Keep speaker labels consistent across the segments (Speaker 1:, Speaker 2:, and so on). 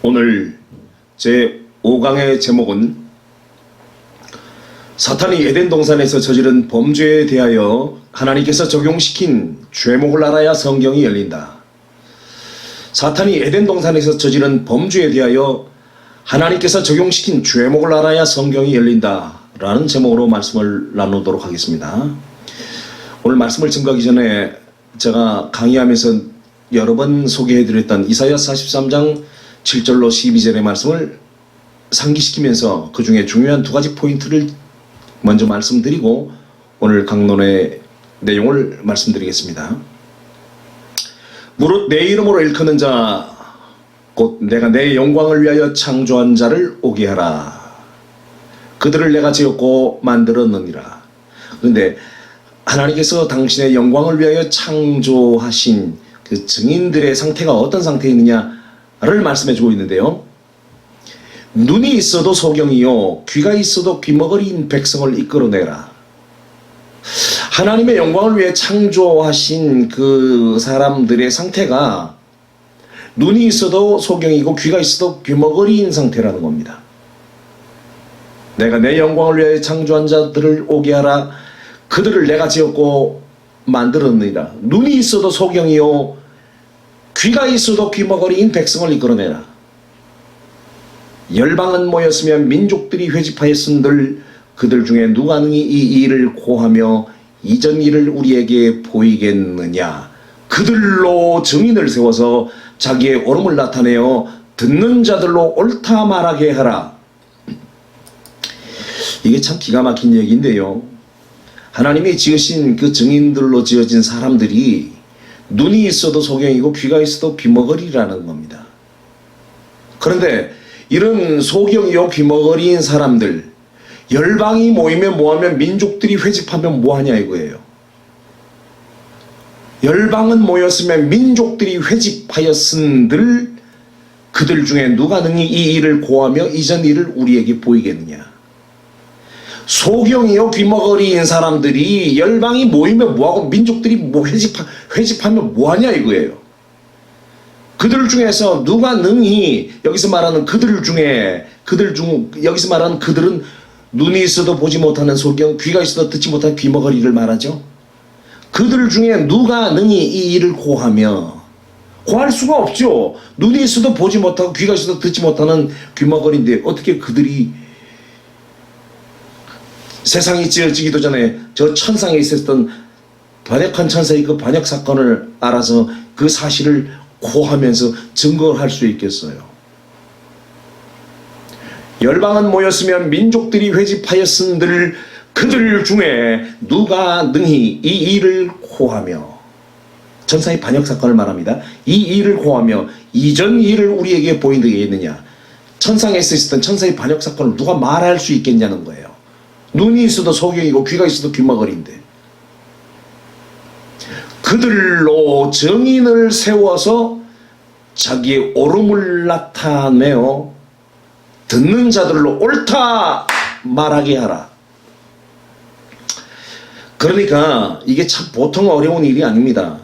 Speaker 1: 오늘 제 5강의 제목은 사탄이 에덴 동산에서 저지른 범죄에 대하여 하나님께서 적용시킨 죄목을 알아야 성경이 열린다. 사탄이 에덴 동산에서 저지른 범죄에 대하여 하나님께서 적용시킨 죄목을 알아야 성경이 열린다 라는 제목으로 말씀을 나누도록 하겠습니다. 오늘 말씀을 증거하기 전에 제가 강의하면서 여러 번 소개해드렸던 이사야 43장 7절로 12절의 말씀을 상기시키면서 그 중에 중요한 두 가지 포인트를 먼저 말씀드리고 오늘 강론의 내용을 말씀드리겠습니다. 무릇 내 이름으로 일컫는 자 곧 내가 내 영광을 위하여 창조한 자를 오게 하라. 그들을 내가 지었고 만들었느니라. 그런데 하나님께서 당신의 영광을 위하여 창조하신 그 증인들의 상태가 어떤 상태이느냐를 말씀해 주고 있는데요. 눈이 있어도 소경이요 귀가 있어도 귀머거리인 백성을 이끌어내라. 하나님의 영광을 위해 창조하신 그 사람들의 상태가 눈이 있어도 소경이고 귀가 있어도 귀머거리인 상태라는 겁니다. 내가 내 영광을 위해 창조한 자들을 오게 하라. 그들을 내가 지었고 만들었느니라. 눈이 있어도 소경이요 귀가 있어도 귀머거리인 백성을 이끌어내라. 열방은 모였으면 민족들이 회집하였은들 그들 중에 누가 능히 이 일을 고하며 이전 일을 우리에게 보이겠느냐. 그들로 증인을 세워서 자기의 옳음을 나타내어 듣는 자들로 옳다 말하게 하라. 이게 참 기가 막힌 얘기인데요. 하나님이 지으신 그 증인들로 지어진 사람들이 눈이 있어도 소경이고 귀가 있어도 귀머거리라는 겁니다. 그런데 이런 소경이요 귀머거리인 사람들, 열방이 모이면 뭐하면 민족들이 회집하면 뭐하냐 이거예요. 열방은 모였으면 민족들이 회집하였은들 그들 중에 누가 능히 이 일을 고하며 이전 일을 우리에게 보이겠느냐. 소경이요 귀머거리인 사람들이 열방이 모이면 뭐하고 민족들이 뭐 회집하면 뭐하냐 이거예요. 그들 중에서 누가 능히, 여기서 말하는 그들 중에 여기서 말하는 그들은 눈이 있어도 보지 못하는 소경, 귀가 있어도 듣지 못하는 귀머거리를 말하죠. 그들 중에 누가 능히 이 일을 고하며, 고할 수가 없죠. 눈이 있어도 보지 못하고 귀가 있어도 듣지 못하는 귀머거리인데 어떻게 그들이 세상이 지어지기도 전에 저 천상에 있었던 반역한 천사의 그 반역 사건을 알아서 그 사실을 고하면서 증거할 수 있겠어요. 열방은 모였으면 민족들이 회집하였은들 그들 중에 누가 능히 이 일을 고하며, 천사의 반역 사건을 말합니다. 이 일을 고하며 이전 일을 우리에게 보이겠느냐. 천상에 있었던 천사의 반역 사건을 누가 말할 수 있겠냐는 거예요. 눈이 있어도 소경이고 귀가 있어도 귀머거리인데 그들로 증인을 세워서 자기의 옳음을 나타내어 듣는 자들로 옳다 말하게 하라. 그러니까 이게 참 보통 어려운 일이 아닙니다.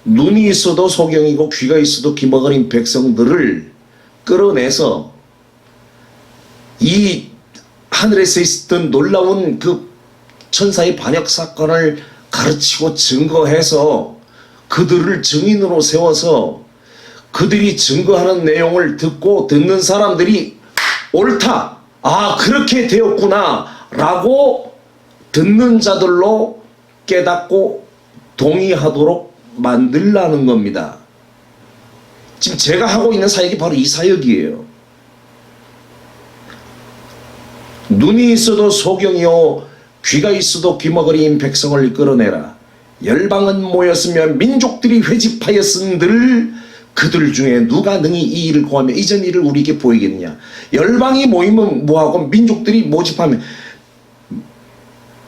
Speaker 1: 눈이 있어도 소경이고 귀가 있어도 귀머거린 백성들을 끌어내서 이 하늘에서 있었던 놀라운 그 천사의 반역 사건을 가르치고 증거해서 그들을 증인으로 세워서 그들이 증거하는 내용을 듣고 듣는 사람들이 옳다, 아 그렇게 되었구나 라고 듣는 자들로 깨닫고 동의하도록 만들라는 겁니다. 지금 제가 하고 있는 사역이 바로 이 사역이에요. 눈이 있어도 소경이요 귀가 있어도 귀머거리인 백성을 이끌어내라. 열방은 모였으면 민족들이 회집하였은들 그들 중에 누가 능히 이 일을 고하며 이전 일을 우리에게 보이겠느냐. 열방이 모이면 뭐하고 민족들이 모집하면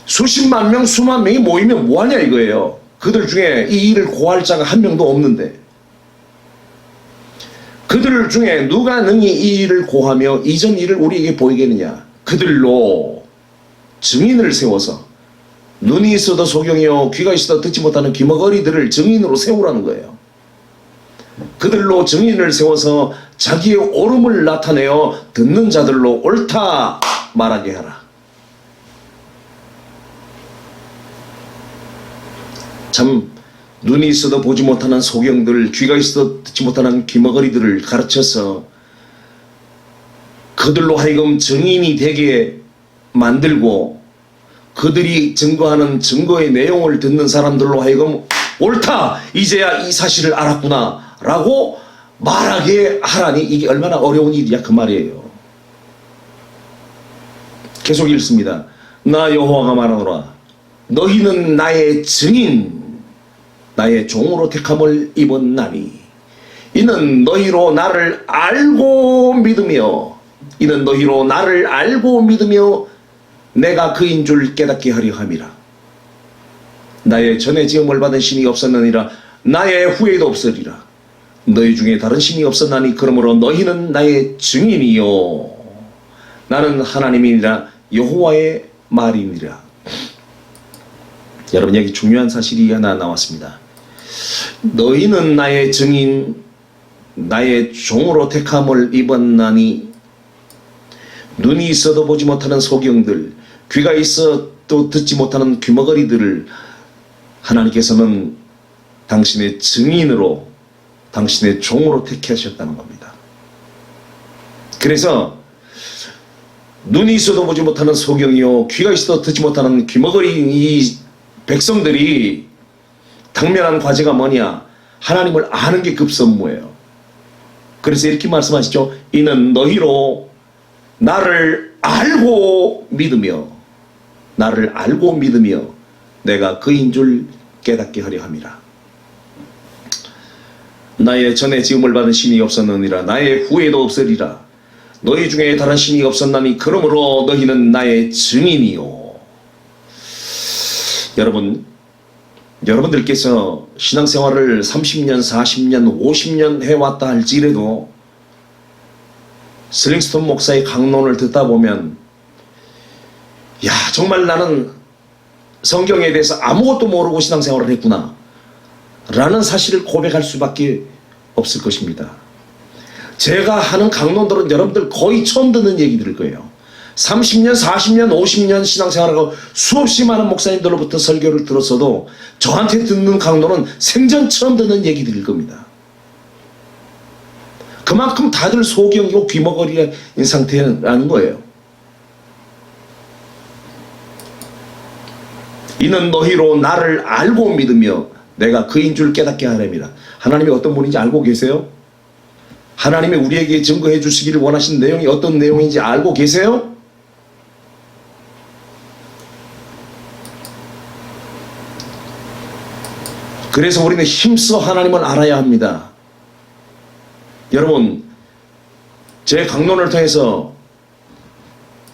Speaker 1: 수십만 명 수만 명이 모이면 뭐하냐 이거예요. 그들 중에 이 일을 고할 자가 한 명도 없는데 그들 중에 누가 능히 이 일을 고하며 이전 일을 우리에게 보이겠느냐. 그들로 증인을 세워서 눈이 있어도 소경이요 귀가 있어도 듣지 못하는 귀머거리들을 증인으로 세우라는 거예요. 그들로 증인을 세워서 자기의 옳음을 나타내어 듣는 자들로 옳다 말하게 하라. 참 눈이 있어도 보지 못하는 소경들, 귀가 있어도 듣지 못하는 귀머거리들을 가르쳐서 그들로 하여금 증인이 되게 만들고 그들이 증거하는 증거의 내용을 듣는 사람들로 하여금 옳다, 이제야 이 사실을 알았구나 라고 말하게 하라니, 이게 얼마나 어려운 일이야 그 말이에요. 계속 읽습니다. 나 여호와가 말하노라. 너희는 나의 증인, 나의 종으로 택함을 입었나니 이는 너희로 나를 알고 믿으며, 이는 너희로 나를 알고 믿으며 내가 그인 줄 깨닫게 하려 함이라. 나의 전에 지음을 받은 신이 없었느니라. 나의 후에도 없으리라. 너희 중에 다른 신이 없었나니 그러므로 너희는 나의 증인이요 나는 하나님이니라 여호와의 말이니라. 여러분, 여기 중요한 사실이 하나 나왔습니다. 너희는 나의 증인, 나의 종으로 택함을 입었나니, 눈이 있어도 보지 못하는 소경들, 귀가 있어도 듣지 못하는 귀머거리들을 하나님께서는 당신의 증인으로, 당신의 종으로 택하셨다는 겁니다. 그래서 눈이 있어도 보지 못하는 소경이요 귀가 있어도 듣지 못하는 귀머거리인 이 백성들이 당면한 과제가 뭐냐? 하나님을 아는 게 급선무예요. 그래서 이렇게 말씀하시죠. 이는 너희로 나를 알고 믿으며, 나를 알고 믿으며 내가 그인 줄 깨닫게 하려 함이라. 나의 전에 지음을 받은 신이 없었느니라. 나의 후에도 없으리라. 너희 중에 다른 신이 없었나니 그러므로 너희는 나의 증인이요. 여러분들께서 신앙생활을 30년, 40년, 50년 해왔다 할지라도 슬링스톤 목사의 강론을 듣다 보면, 야, 정말 나는 성경에 대해서 아무것도 모르고 신앙생활을 했구나 라는 사실을 고백할 수밖에 없을 것입니다. 제가 하는 강론들은 여러분들 거의 처음 듣는 얘기들일 거예요. 30년, 40년, 50년 신앙생활하고 수없이 많은 목사님들로부터 설교를 들었어도 저한테 듣는 강론은 생전 처음 듣는 얘기들일 겁니다. 그만큼 다들 소경이고 귀머거리인 상태라는 거예요. 이는 너희로 나를 알고 믿으며 내가 그인 줄 깨닫게 하렵니다. 하나님이 어떤 분인지 알고 계세요? 하나님이 우리에게 증거해 주시기를 원하시는 내용이 어떤 내용인지 알고 계세요? 그래서 우리는 힘써 하나님을 알아야 합니다. 여러분, 제 강론을 통해서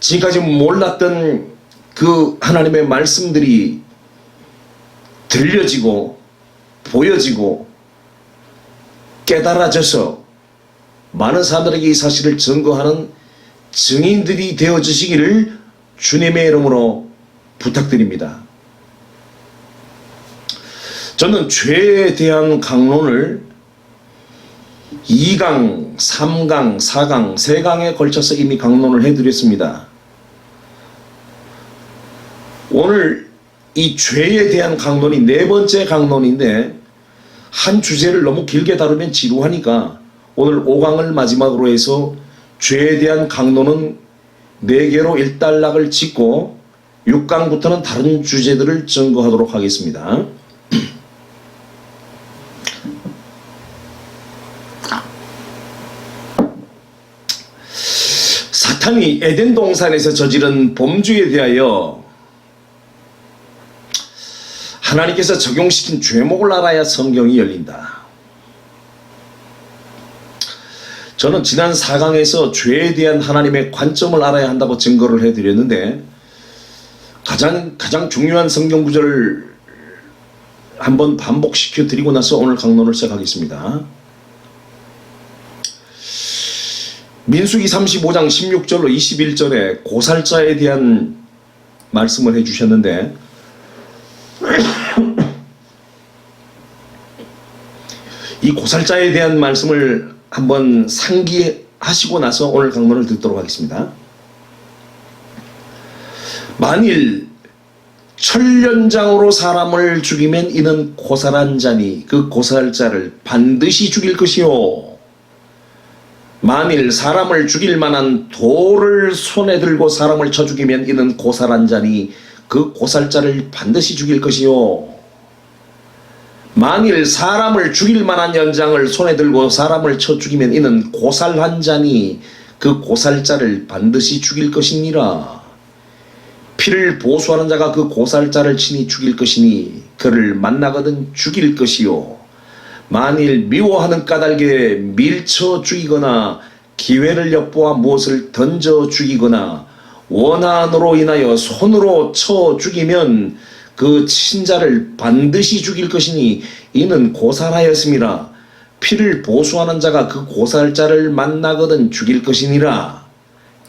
Speaker 1: 지금까지 몰랐던 그 하나님의 말씀들이 들려지고 보여지고 깨달아져서 많은 사람들에게 이 사실을 증거하는 증인들이 되어주시기를 주님의 이름으로 부탁드립니다. 저는 죄에 대한 강론을 2강, 3강, 4강, 3강에 걸쳐서 이미 강론을 해드렸습니다. 오늘 이 죄에 대한 강론이 4번째 강론인데, 한 주제를 너무 길게 다루면 지루하니까 오늘 5강을 마지막으로 해서 죄에 대한 강론은 4개로 일단락을 짓고 6강부터는 다른 주제들을 증거하도록 하겠습니다. 사탄이 에덴 동산에서 저지른 범죄에 대하여 하나님께서 적용시킨 죄목을 알아야 성경이 열린다. 저는 지난 4강에서 죄에 대한 하나님의 관점을 알아야 한다고 증거를 해드렸는데, 가장 중요한 성경 구절을 한번 반복시켜 드리고 나서 오늘 강론을 시작하겠습니다. 민수기 35장 16절로 21절에 고살자에 대한 말씀을 해주셨는데, 이 고살자에 대한 말씀을 한번 상기하시고 나서 오늘 강론을 듣도록 하겠습니다. 만일 철련장으로 사람을 죽이면 이는 고살한 자니 그 고살자를 반드시 죽일 것이요. 만일 사람을 죽일 만한 돌을 손에 들고 사람을 쳐 죽이면 이는 고살한 자니 그 고살자를 반드시 죽일 것이요. 만일 사람을 죽일 만한 연장을 손에 들고 사람을 쳐 죽이면 이는 고살한 자니 그 고살자를 반드시 죽일 것이니라. 피를 보수하는 자가 그 고살자를 친히 죽일 것이니 그를 만나거든 죽일 것이요. 만일 미워하는 까닭에 밀쳐 죽이거나 기회를 엿보아 무엇을 던져 죽이거나 원한으로 인하여 손으로 쳐 죽이면 그 친자를 반드시 죽일 것이니 이는 고살하였음이라. 피를 보수하는 자가 그 고살자를 만나거든 죽일 것이니라.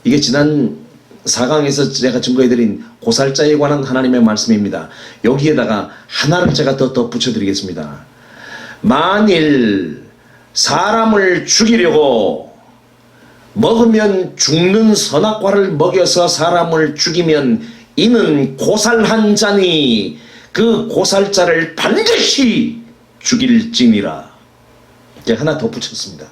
Speaker 1: 이게 지난 4강에서 제가 증거해드린 고살자에 관한 하나님의 말씀입니다. 여기에다가 하나를 제가 더 덧붙여드리겠습니다. 만일 사람을 죽이려고 먹으면 죽는 선악과를 먹여서 사람을 죽이면 이는 고살한 자니 그 고살자를 반드시 죽일지니라. 제가 하나 덧붙였습니다.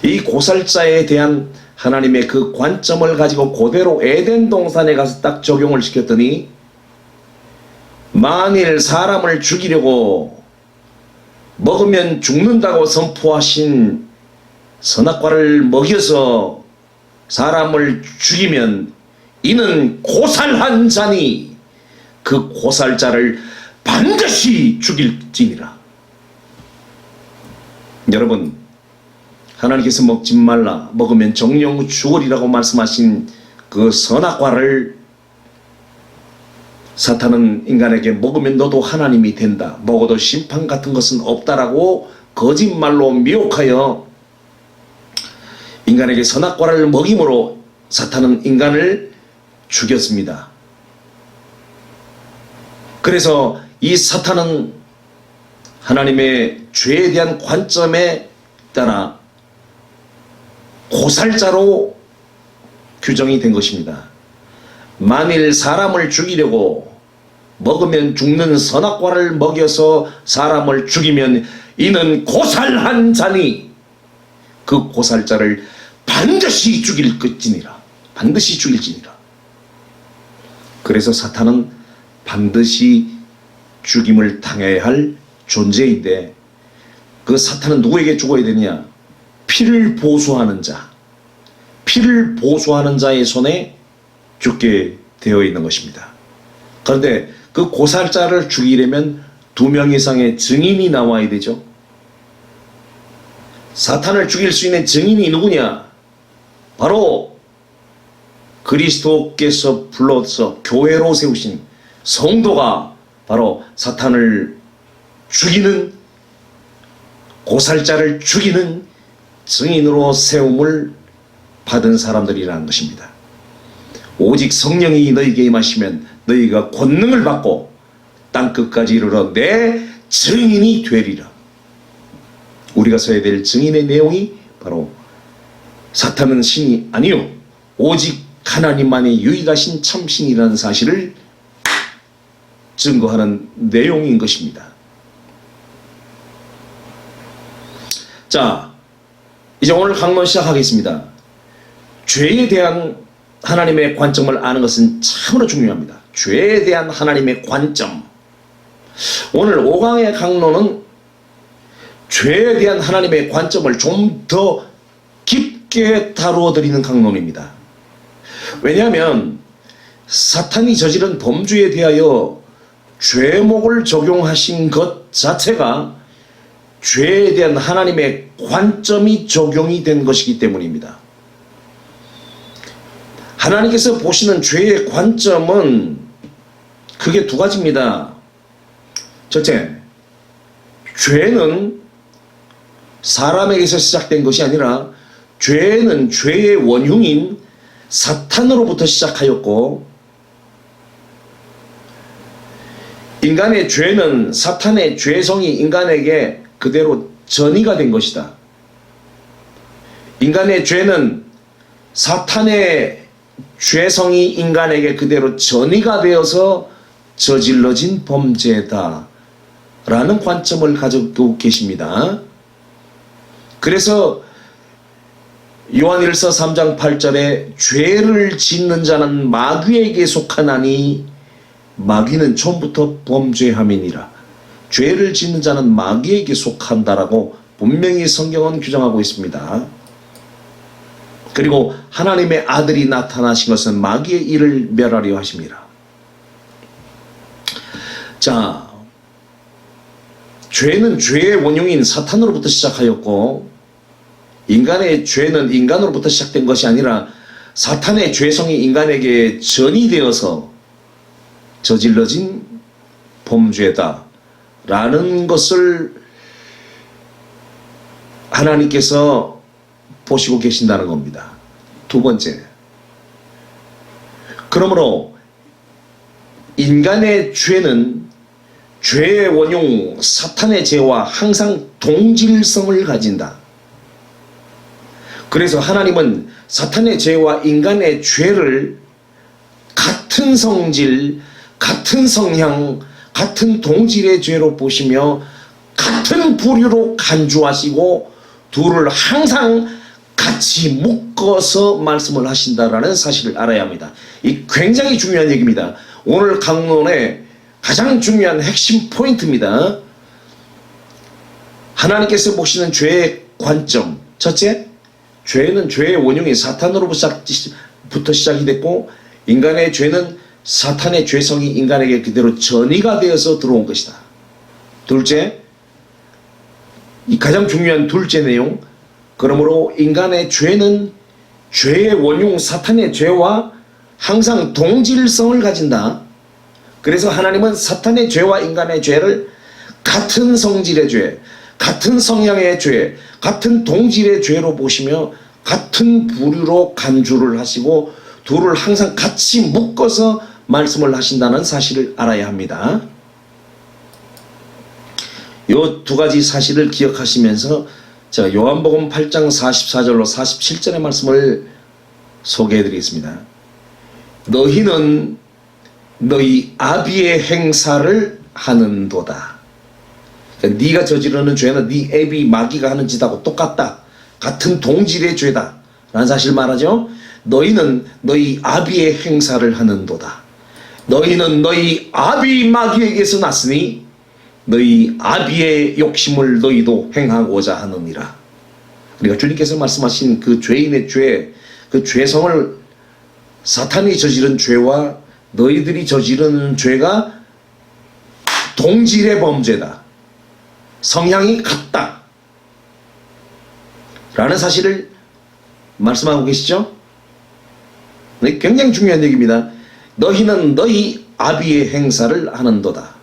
Speaker 1: 이 고살자에 대한 하나님의 그 관점을 가지고 그대로 에덴 동산에 가서 딱 적용을 시켰더니 만일 사람을 죽이려고 먹으면 죽는다고 선포하신 선악과를 먹여서 사람을 죽이면 이는 고살한 자니 그 고살자를 반드시 죽일지니라. 여러분, 하나님께서 먹지 말라, 먹으면 정령 죽으리라고 말씀하신 그 선악과를 사탄은 인간에게 먹으면 너도 하나님이 된다, 먹어도 심판 같은 것은 없다라고 거짓말로 미혹하여 인간에게 선악과를 먹임으로 사탄은 인간을 죽였습니다. 그래서 이 사탄은 하나님의 죄에 대한 관점에 따라 고살자로 규정이 된 것입니다. 만일 사람을 죽이려고 먹으면 죽는 선악과를 먹여서 사람을 죽이면 이는 고살한 자니 그 고살자를 반드시 죽일 것이니라. 반드시 죽일지니라. 그래서 사탄은 반드시 죽임을 당해야 할 존재인데 그 사탄은 누구에게 죽어야 되느냐? 피를 보수하는 자, 피를 보수하는 자의 손에 죽게 되어 있는 것입니다. 그런데 그 고살자를 죽이려면 2명 이상의 증인이 나와야 되죠. 사탄을 죽일 수 있는 증인이 누구냐? 바로 그리스도께서 불러서 교회로 세우신 성도가 바로 사탄을 죽이는, 고살자를 죽이는 증인으로 세움을 받은 사람들이라는 것입니다. 오직 성령이 너희에게 임하시면 너희가 권능을 받고 땅끝까지 이르러 내 증인이 되리라. 우리가 서야 될 증인의 내용이 바로 사탄은 신이 아니요 오직 하나님만이 유일하신 참신이라는 사실을 증거하는 내용인 것입니다. 자, 이제 오늘 강론 시작하겠습니다. 죄에 대한 하나님의 관점을 아는 것은 참으로 중요합니다. 죄에 대한 하나님의 관점. 오늘 5강의 강론은 죄에 대한 하나님의 관점을 좀 더 깊게 다루어 드리는 강론입니다. 왜냐하면 사탄이 저지른 범죄에 대하여 죄목을 적용하신 것 자체가 죄에 대한 하나님의 관점이 적용이 된 것이기 때문입니다. 하나님께서 보시는 죄의 관점은 크게 2가지입니다. 첫째, 죄는 사람에게서 시작된 것이 아니라 죄는 죄의 원흉인 사탄으로부터 시작하였고, 인간의 죄는 사탄의 죄성이 인간에게 그대로 전이가 된 것이다. 인간의 죄는 사탄의 죄성이 인간에게 그대로 전이가 되어서 저질러진 범죄다 라는 관점을 가지고 계십니다. 그래서 요한일서 3장 8절에 죄를 짓는 자는 마귀에게 속하나니 마귀는 처음부터 범죄함이니라. 죄를 짓는 자는 마귀에게 속한다라고 분명히 성경은 규정하고 있습니다. 그리고 하나님의 아들이 나타나신 것은 마귀의 일을 멸하려 하십니다. 자, 죄는 죄의 원흉인 사탄으로부터 시작하였고, 인간의 죄는 인간으로부터 시작된 것이 아니라 사탄의 죄성이 인간에게 전이되어서 저질러진 범죄다 라는 것을 하나님께서 보시고 계신다는 겁니다. 두 번째, 그러므로 인간의 죄는 죄의 원흉 사탄의 죄와 항상 동질성을 가진다. 그래서 하나님은 사탄의 죄와 인간의 죄를 같은 성질, 같은 성향, 같은 동질의 죄로 보시며 같은 부류로 간주하시고 둘을 항상 같이 묶어서 말씀을 하신다라는 사실을 알아야 합니다. 이 굉장히 중요한 얘기입니다. 오늘 강론의 가장 중요한 핵심 포인트입니다. 하나님께서 보시는 죄의 관점. 첫째, 죄는 죄의 원흉이 사탄으로부터 시작이 됐고, 인간의 죄는 사탄의 죄성이 인간에게 그대로 전이가 되어서 들어온 것이다. 둘째, 이 가장 중요한 둘째 내용, 그러므로 인간의 죄는 죄의 원흉 사탄의 죄와 항상 동질성을 가진다. 그래서 하나님은 사탄의 죄와 인간의 죄를 같은 성질의 죄, 같은 성향의 죄, 같은 동질의 죄로 보시며 같은 부류로 간주를 하시고 둘을 항상 같이 묶어서 말씀을 하신다는 사실을 알아야 합니다. 이 두 가지 사실을 기억하시면서 제가 요한복음 8장 44절로 47절의 말씀을 소개해 드리겠습니다. 너희는 너희 아비의 행사를 하는도다. 그러니까 네가 저지르는 죄는 네 애비 마귀가 하는 짓하고 똑같다. 같은 동질의 죄다 라는 사실을 말하죠. 너희는 너희 아비의 행사를 하는도다. 너희는 너희 아비 마귀에게서 났으니 너희 아비의 욕심을 너희도 행하고자 하느니라. 그러니까 주님께서 말씀하신 그 죄인의 죄, 그 죄성을 사탄이 저지른 죄와 너희들이 저지르는 죄가 동질의 범죄다. 성향이 같다. 라는 사실을 말씀하고 계시죠? 굉장히 중요한 얘기입니다. 너희는 너희 아비의 행사를 하는도다.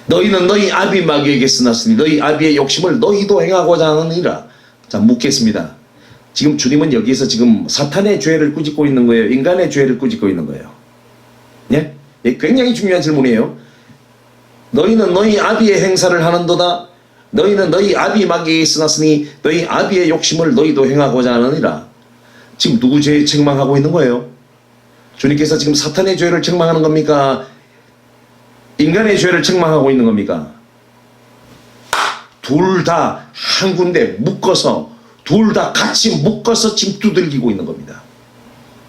Speaker 1: 너희는 너희 아비 마귀에게서 났으니 너희 아비의 욕심을 너희도 행하고자 하느니라. 자, 묻겠습니다. 지금 주님은 여기에서 지금 사탄의 죄를 꾸짖고 있는 거예요? 인간의 죄를 꾸짖고 있는 거예요? 예? 굉장히 중요한 질문이에요. 너희는 너희 아비의 행사를 하는도다. 너희는 너희 아비 마귀에게서 났으니 너희 아비의 욕심을 너희도 행하고자 하느니라. 지금 누구 죄에 책망하고 있는 거예요? 주님께서 지금 사탄의 죄를 책망하는 겁니까? 인간의 죄를 책망하고 있는 겁니까? 둘 다 한 군데 묶어서, 둘 다 같이 묶어서 지금 두들기고 있는 겁니다.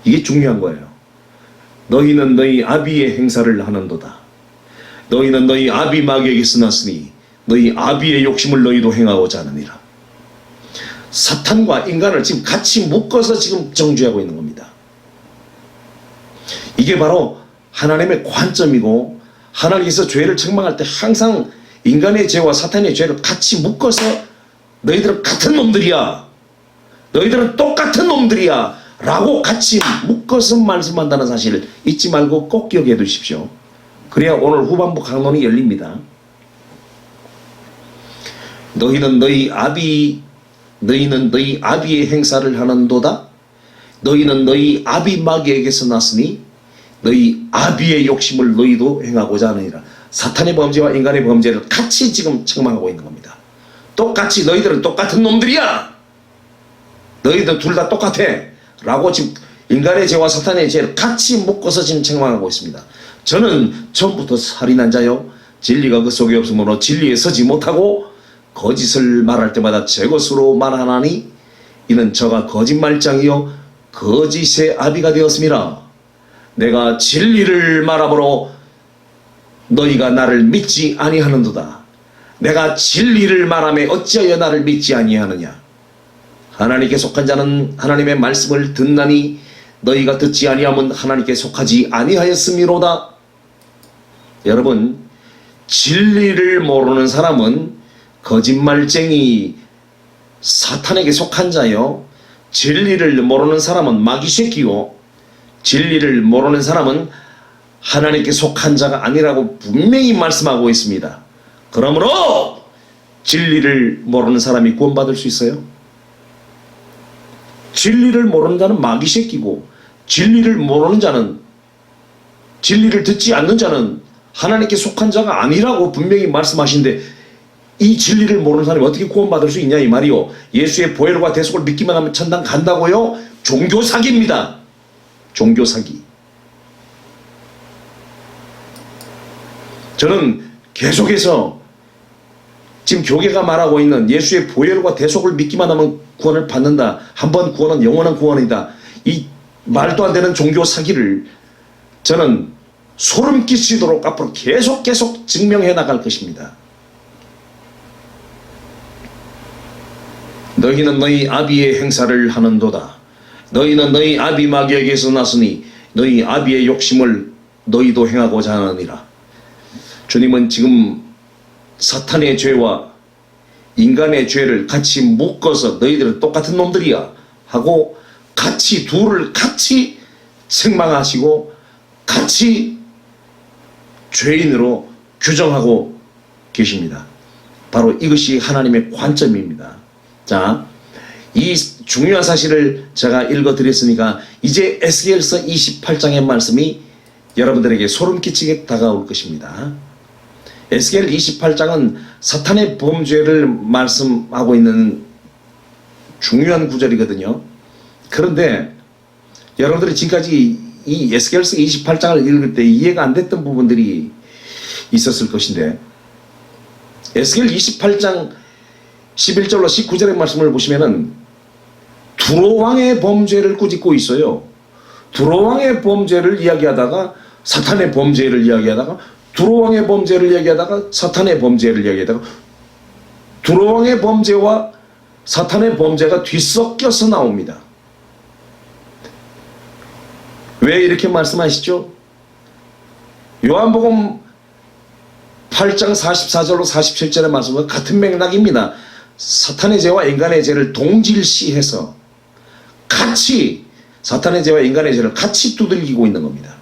Speaker 1: 이게 중요한 거예요. 너희는 너희 아비의 행사를 하는도다. 너희는 너희 아비 마귀에게서 났으니 너희 아비의 욕심을 너희도 행하고자 하느니라. 사탄과 인간을 지금 같이 묶어서 지금 정죄하고 있는 겁니다. 이게 바로 하나님의 관점이고, 하나님께서 죄를 책망할 때 항상 인간의 죄와 사탄의 죄를 같이 묶어서 너희들은 같은 놈들이야, 너희들은 똑같은 놈들이야 라고 같이 묶어서 말씀한다는 사실을 잊지 말고 꼭 기억해 두십시오. 그래야 오늘 후반부 강론이 열립니다. 너희는 너희 아비의 행사를 하는도다. 너희는 너희 아비 마귀에게서 났으니 너희 아비의 욕심을 너희도 행하고자 하느니라. 사탄의 범죄와 인간의 범죄를 같이 지금 책망하고 있는 겁니다. 똑같이 너희들은 똑같은 놈들이야 너희들 둘 다 똑같아 라고 지금 인간의 죄와 사탄의 죄를 같이 묶어서 지금 책망하고 있습니다. 저는 처음부터 살인한 자요 진리가 그 속에 없으므로 진리에 서지 못하고 거짓을 말할 때마다 제 것으로 말하나니 이는 저가 거짓말장이요 거짓의 아비가 되었습니다. 내가 진리를 말함으로 너희가 나를 믿지 아니하는도다. 내가 진리를 말하며 어찌하여 나를 믿지 아니하느냐. 하나님께 속한 자는 하나님의 말씀을 듣나니 너희가 듣지 아니하면 하나님께 속하지 아니하였음이로다. 여러분, 진리를 모르는 사람은 거짓말쟁이 사탄에게 속한 자요, 진리를 모르는 사람은 마귀새끼요, 진리를 모르는 사람은 하나님께 속한 자가 아니라고 분명히 말씀하고 있습니다. 그러므로 진리를 모르는 사람이 구원받을 수 있어요? 진리를 모르는 자는 마귀새끼고, 진리를 모르는 자는, 진리를 듣지 않는 자는 하나님께 속한 자가 아니라고 분명히 말씀하시는데, 이 진리를 모르는 사람이 어떻게 구원받을 수 있냐 이 말이요. 예수의 보혈과 대속을 믿기만 하면 천당 간다고요? 종교사기입니다. 종교사기. 저는 계속해서 지금 교계가 말하고 있는 예수의 보혈과 대속을 믿기만 하면 구원을 받는다. 한번 구원은 영원한 구원이다. 이 말도 안 되는 종교사기를 저는 소름 끼치도록 앞으로 계속 증명해 나갈 것입니다. 너희는 너희 아비의 행사를 하는도다. 너희는 너희 아비 마귀에게서 났으니 너희 아비의 욕심을 너희도 행하고자 하느니라. 주님은 지금 사탄의 죄와 인간의 죄를 같이 묶어서 너희들은 똑같은 놈들이야 하고 같이 둘을 같이 책망하시고 같이 죄인으로 규정하고 계십니다. 바로 이것이 하나님의 관점입니다. 자, 이 중요한 사실을 제가 읽어드렸으니까 이제 에스겔서 28장의 말씀이 여러분들에게 소름 끼치게 다가올 것입니다. 에스겔 28장은 사탄의 범죄를 말씀하고 있는 중요한 구절이거든요. 그런데 여러분들이 지금까지 이 에스겔서 28장을 읽을 때 이해가 안 됐던 부분들이 있었을 것인데, 에스겔 28장 11절로 19절의 말씀을 보시면은 두로왕의 범죄를 꾸짖고 있어요. 두로왕의 범죄를 이야기하다가 사탄의 범죄를 이야기하다가 두로왕의 범죄를 이야기하다가 사탄의 범죄를 이야기하다가 두로왕의 범죄와 사탄의 범죄가 뒤섞여서 나옵니다. 왜 이렇게 말씀하시죠? 요한복음 8장 44절로 47절의 말씀과 같은 맥락입니다. 사탄의 죄와 인간의 죄를 동질시해서 같이 사탄의 죄와 인간의 죄를 같이 두들기고 있는 겁니다.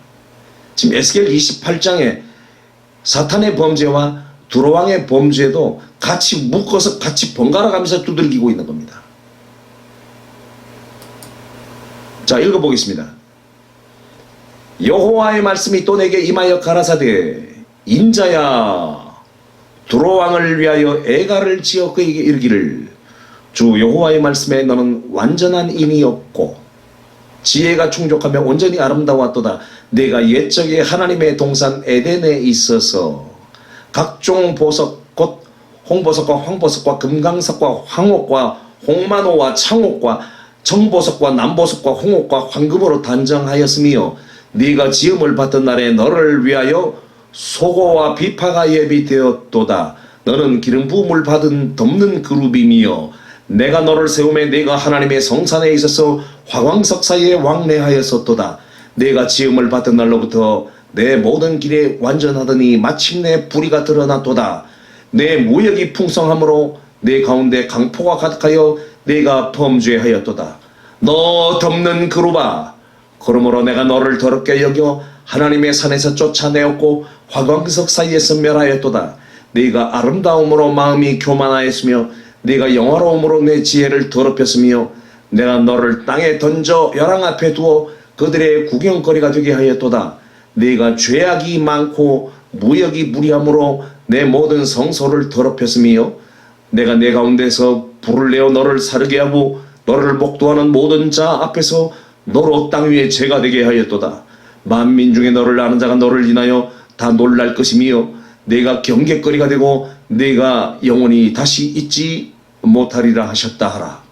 Speaker 1: 지금 에스겔 28장에 사탄의 범죄와 두로왕의 범죄도 같이 묶어서 같이 번갈아 가면서 두들기고 있는 겁니다. 자, 읽어보겠습니다. 여호와의 말씀이 또 내게 임하여 가라사대 인자야 두로왕을 위하여 애가를 지어 그에게 이르기를 주 여호와의 말씀에 너는 완전한 인이었고 지혜가 충족하며 온전히 아름다웠도다. 내가 옛적에 하나님의 동산 에덴에 있어서 각종 보석 곧 홍보석과 황보석과 금강석과 황옥과 홍만호와 창옥과 청보석과 남보석과 홍옥과 황금으로 단정하였으며 네가 지음을 받던 날에 너를 위하여 소고와 비파가 예비되었도다. 너는 기름 부음을 받은 덮는 그룹이며 내가 너를 세우매 네가 하나님의 성산에 있어서 화광석 사이에 왕래하였었도다. 내가 지음을 받은 날로부터 내 모든 길에 완전하더니 마침내 불의가 드러났도다. 내 무역이 풍성함으로 내 가운데 강포가 가득하여 내가 범죄하였도다. 너 덮는 그룹아, 그러므로 내가 너를 더럽게 여겨 하나님의 산에서 쫓아내었고 화광석 사이에서 멸하였도다. 네가 아름다움으로 마음이 교만하였으며 네가 영화로움으로 내 지혜를 더럽혔으며 내가 너를 땅에 던져 열왕 앞에 두어 그들의 구경거리가 되게 하였도다. 네가 죄악이 많고 무역이 무리함으로 내 모든 성소를 더럽혔으며 내가 내 가운데서 불을 내어 너를 사르게 하고 너를 목도하는 모든 자 앞에서 너로 땅 위에 죄가 되게 하였도다. 만민 중에 너를 아는 자가 너를 인하여 다 놀랄 것이며 내가 경계거리가 되고 내가 영원히 다시 잊지 못하리라 하셨다 하라.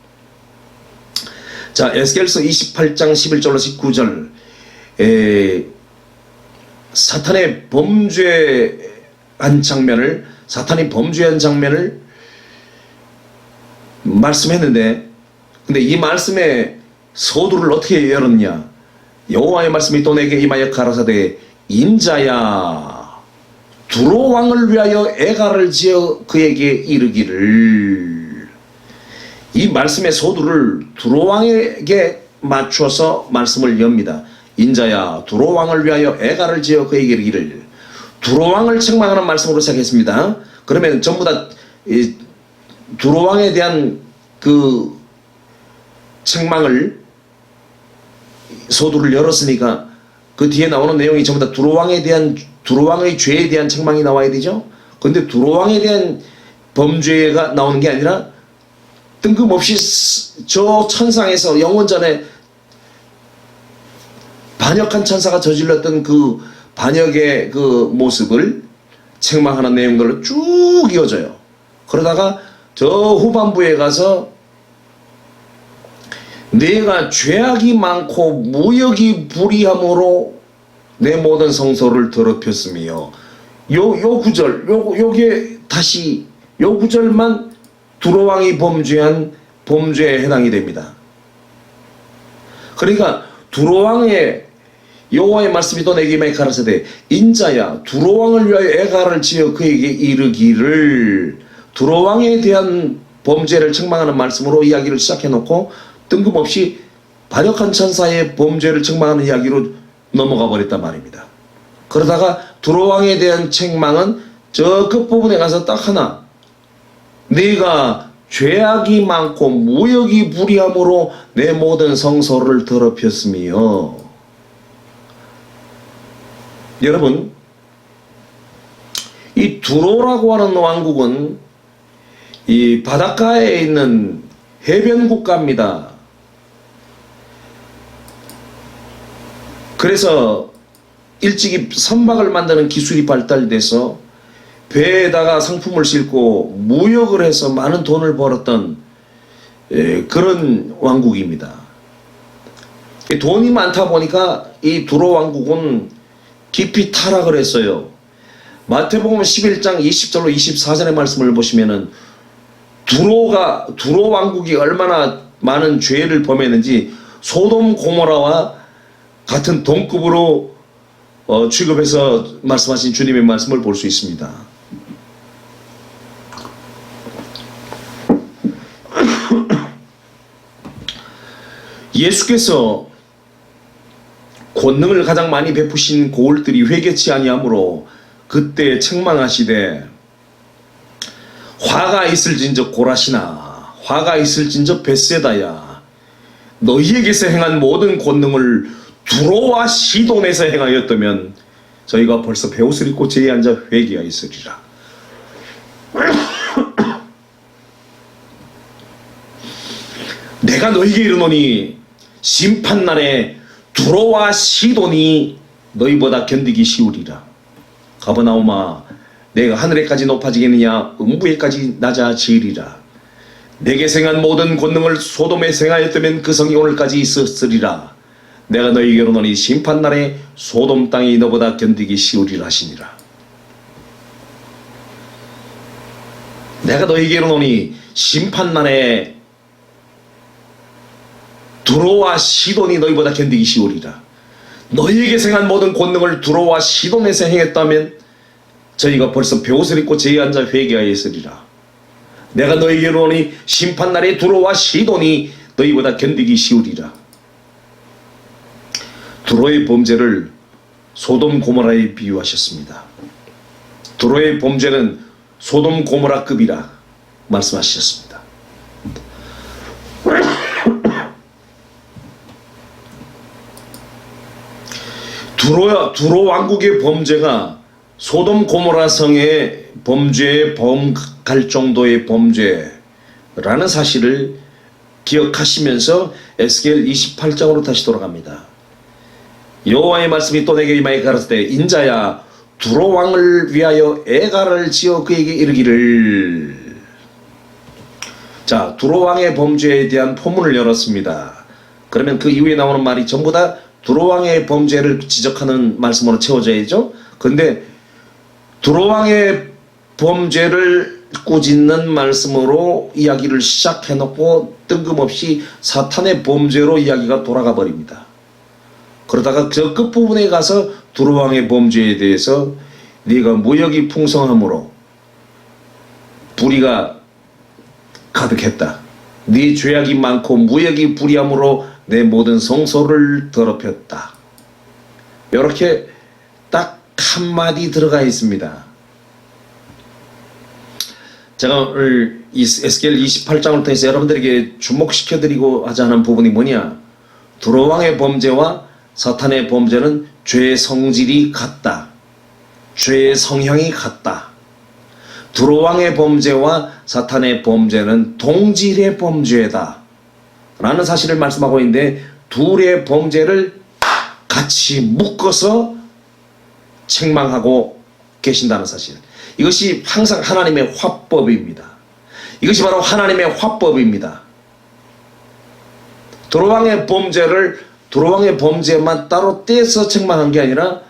Speaker 1: 자, 에스겔서 28장 11절로 19절 사탄이 범죄한 장면을 말씀했는데, 근데 이 말씀의 서두를 어떻게 열었냐? 여호와의 말씀이 또 내게 임하여 가라사대 인자야 두로 왕을 위하여 애가를 지어 그에게 이르기를. 이 말씀의 서두를 두로 왕에게 맞춰서 말씀을 엽니다. 인자야 두로 왕을 위하여 애가를 지어 그에게 이르기를. 두로 왕을 책망하는 말씀으로 시작했습니다. 그러면 전부 다 두로 왕에 대한 그 책망을 서두를 열었으니까 그 뒤에 나오는 내용이 전부 다 두로 왕의 죄에 대한 책망이 나와야 되죠. 그런데 두로 왕에 대한 범죄가 나오는 게 아니라 뜬금없이 저 천상에서 영원전에 반역한 천사가 저질렀던 그 반역의 그 모습을 책망하는 내용들로 쭉 이어져요. 그러다가 저 후반부에 가서 내가 죄악이 많고 무역이 불의함으로 내 모든 성소를 더럽혔으며, 요 구절, 요게 다시 요 구절만 두로 왕이 범죄한 범죄에 해당이 됩니다. 그러니까 두로 왕의 여호와의 말씀이 또 내게 임하여 가라사대 인자야 두로 왕을 위하여 애가를 지어 그에게 이르기를. 두로 왕에 대한 범죄를 책망하는 말씀으로 이야기를 시작해 놓고 뜬금없이 반역한 천사의 범죄를 책망하는 이야기로 넘어가 버렸단 말입니다. 그러다가 두로 왕에 대한 책망은 저 끝부분에 가서 딱 하나, 네가 죄악이 많고 무역이 불의함으로 내 모든 성소를 더럽혔으며. 여러분, 이 두로라고 하는 왕국은 이 바닷가에 있는 해변 국가입니다. 그래서 일찍이 선박을 만드는 기술이 발달돼서 배에다가 상품을 싣고 무역을 해서 많은 돈을 벌었던 그런 왕국입니다. 돈이 많다 보니까 이 두로 왕국은 깊이 타락을 했어요. 마태복음 11장 20절로 24절의 말씀을 보시면은 두로 왕국이 얼마나 많은 죄를 범했는지 소돔 고모라와 같은 동급으로 취급해서 말씀하신 주님의 말씀을 볼 수 있습니다. 예수께서 권능을 가장 많이 베푸신 고을들이 회개치 아니하므로 그때 책망하시되 화가 있을진저 고라시나 화가 있을진저 벳세다야 너희에게서 행한 모든 권능을 두로와 시돈에서 행하였다면 저희가 벌써 베옷을 입고 제에 앉아 회개하였으리라. 내가 너희에게 이르노니 심판날에 두로와 시돈이 너희보다 견디기 쉬우리라. 가버나움아 내가 하늘에까지 높아지겠느냐 음부에까지 낮아지리라. 내게 생한 모든 권능을 소돔에 생하였다면 그 성이 오늘까지 있었으리라. 내가 너희에게 이르노니 심판날에 소돔 땅이 너보다 견디기 쉬우리라 하시니라. 내가 너희에게 이르노니 심판날에 두로와 시돈이 너희보다 견디기 쉬우리라. 너희에게 생한 모든 권능을 두로와 시돈에서 행했다면 저희가 벌써 베옷을 입고 제에 앉아 회개하였으리라. 내가 너희에게 이르노니 심판날에 두로와 시돈이 너희보다 견디기 쉬우리라. 두로의 범죄를 소돔 고모라에 비유하셨습니다. 두로의 범죄는 소돔 고모라급이라 말씀하셨습니다. 두로 왕국의 범죄가 소돔 고모라 성의 범죄에 범갈 정도의 범죄라는 사실을 기억하시면서 에스겔 28장으로 다시 돌아갑니다. 여호와의 말씀이 또 내게 임하여 가라사대 인자야 두로 왕을 위하여 애가를 지어 그에게 이르기를. 자, 두로 왕의 범죄에 대한 포문을 열었습니다. 그러면 그 이후에 나오는 말이 전부 다 두로 왕의 범죄를 지적하는 말씀으로 채워져야죠. 근데 두로 왕의 범죄를 꾸짖는 말씀으로 이야기를 시작해놓고 뜬금없이 사탄의 범죄로 이야기가 돌아가 버립니다. 그러다가 저 끝부분에 가서 두로 왕의 범죄에 대해서 네가 무역이 풍성함으로 불의가 가득했다. 네 죄악이 많고 무역이 불의함으로 내 모든 성소를 더럽혔다. 이렇게 딱 한마디 들어가 있습니다. 제가 오늘 에스겔 28장을 통해서 여러분들에게 주목시켜드리고 하자 하는 부분이 뭐냐, 두로 왕의 범죄와 사탄의 범죄는 죄의 성질이 같다. 죄의 성향이 같다. 두로 왕의 범죄와 사탄의 범죄는 동질의 범죄다 라는 사실을 말씀하고 있는데, 둘의 범죄를 같이 묶어서 책망하고 계신다는 사실, 이것이 항상 하나님의 화법입니다. 이것이 바로 하나님의 화법입니다. 두로 왕의 범죄만 따로 떼서 책망한 게 아니라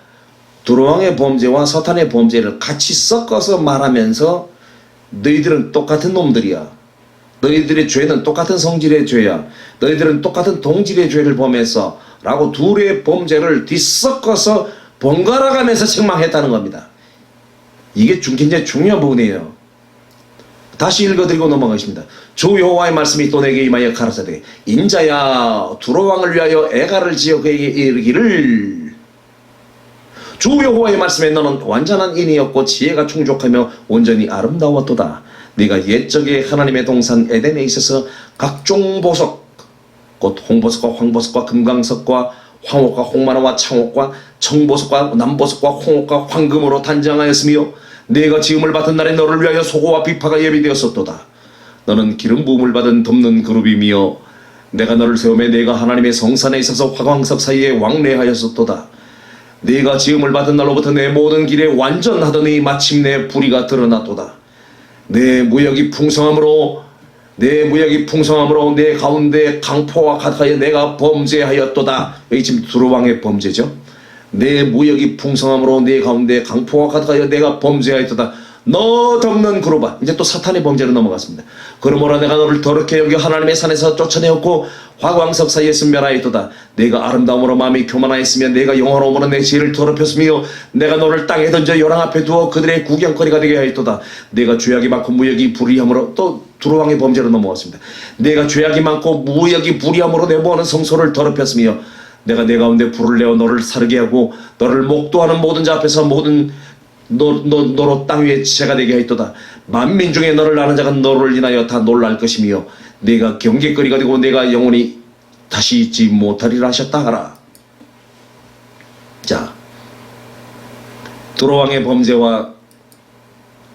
Speaker 1: 두로 왕의 범죄와 사탄의 범죄를 같이 섞어서 말하면서 너희들은 똑같은 놈들이야. 너희들의 죄는 똑같은 성질의 죄야. 너희들은 똑같은 동질의 죄를 범했어 라고 둘의 범죄를 뒤섞어서 번갈아가면서 책망했다는 겁니다. 이게 굉장히 중요한 부분이에요. 다시 읽어드리고 넘어가겠습니다. 주 여호와의 말씀이 또 내게 임하여 가라사대 인자야 두로 왕을 위하여 애가를 지어 그에게 이르기를. 주 여호와의 말씀에 너는 완전한 인이었고 지혜가 충족하며 온전히 아름다웠도다. 네가 옛적에 하나님의 동산 에덴에 있어서 각종 보석, 곧 홍보석과 황보석과 금강석과 황옥과 홍마나와 창옥과 청보석과 남보석과 홍옥과 황금으로 단장하였으며 네가 지음을 받은 날에 너를 위하여 소고와 비파가 예비되었었도다. 너는 기름 부음을 받은 덮는 그룹이며 내가 너를 세우며 네가 하나님의 성산에 있어서 화광석 사이에 왕래하였었도다. 네가 지음을 받은 날로부터 내 모든 길에 완전하더니 마침내 불의가 드러났도다. 내 무역이 풍성함으로 내 가운데 강포와 가득하여 내가 범죄하였도다. 여기 지금 두로 왕의 범죄죠. 내 무역이 풍성함으로 내 가운데 강포와 가득하여 내가 범죄하였도다. 너 덮는 그룹아. 이제 또 사탄의 범죄로 넘어갔습니다. 그러므로 내가 너를 더럽게 여겨 하나님의 산에서 쫓아내었고 화광석 사이에 순멸하였도다. 내가 아름다움으로 마음이 교만하였으며 내가 영화로움으로 내 지혜를 더럽혔으며 내가 너를 땅에 던져 요랑 앞에 두어 그들의 구경거리가 되게 하였도다. 내가 죄악이 많고 무역이 불의함으로, 또 두로 왕의 범죄로 넘어갔습니다. 내가 죄악이 많고 무역이 불의함으로 내 모든 성소를 더럽혔으며 내가 내 가운데 불을 내어 너를 사르게 하고 너를 목도하는 모든 자 앞에서 모든 너로 땅 위에 지체가 되게 하였도다. 만민 중에 너를 아는 자가 너를 인하여 다 놀랄 것이며 내가 경계거리가 되고 내가 영원히 다시 잊지 못하리라 하셨다 하라. 자, 두로 왕의 범죄와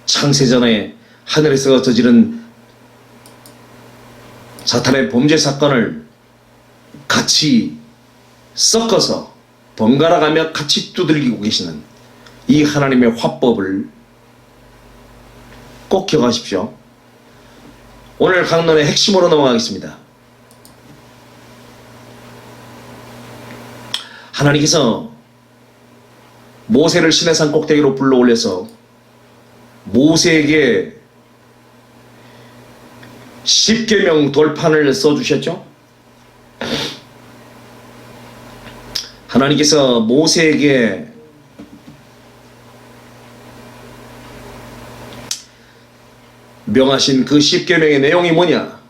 Speaker 1: 창세전에 하늘에서 저지른 사탄의 범죄 사건을 같이 섞어서 번갈아가며 같이 두들기고 계시는 이 하나님의 화법을 꼭 기억하십시오. 오늘 강론의 핵심으로 넘어가겠습니다. 하나님께서 모세를 시내산 꼭대기로 불러 올려서 모세에게 10계명 돌판을 써주셨죠. 하나님께서 모세에게 명하신 그 10계명의 내용이 뭐냐?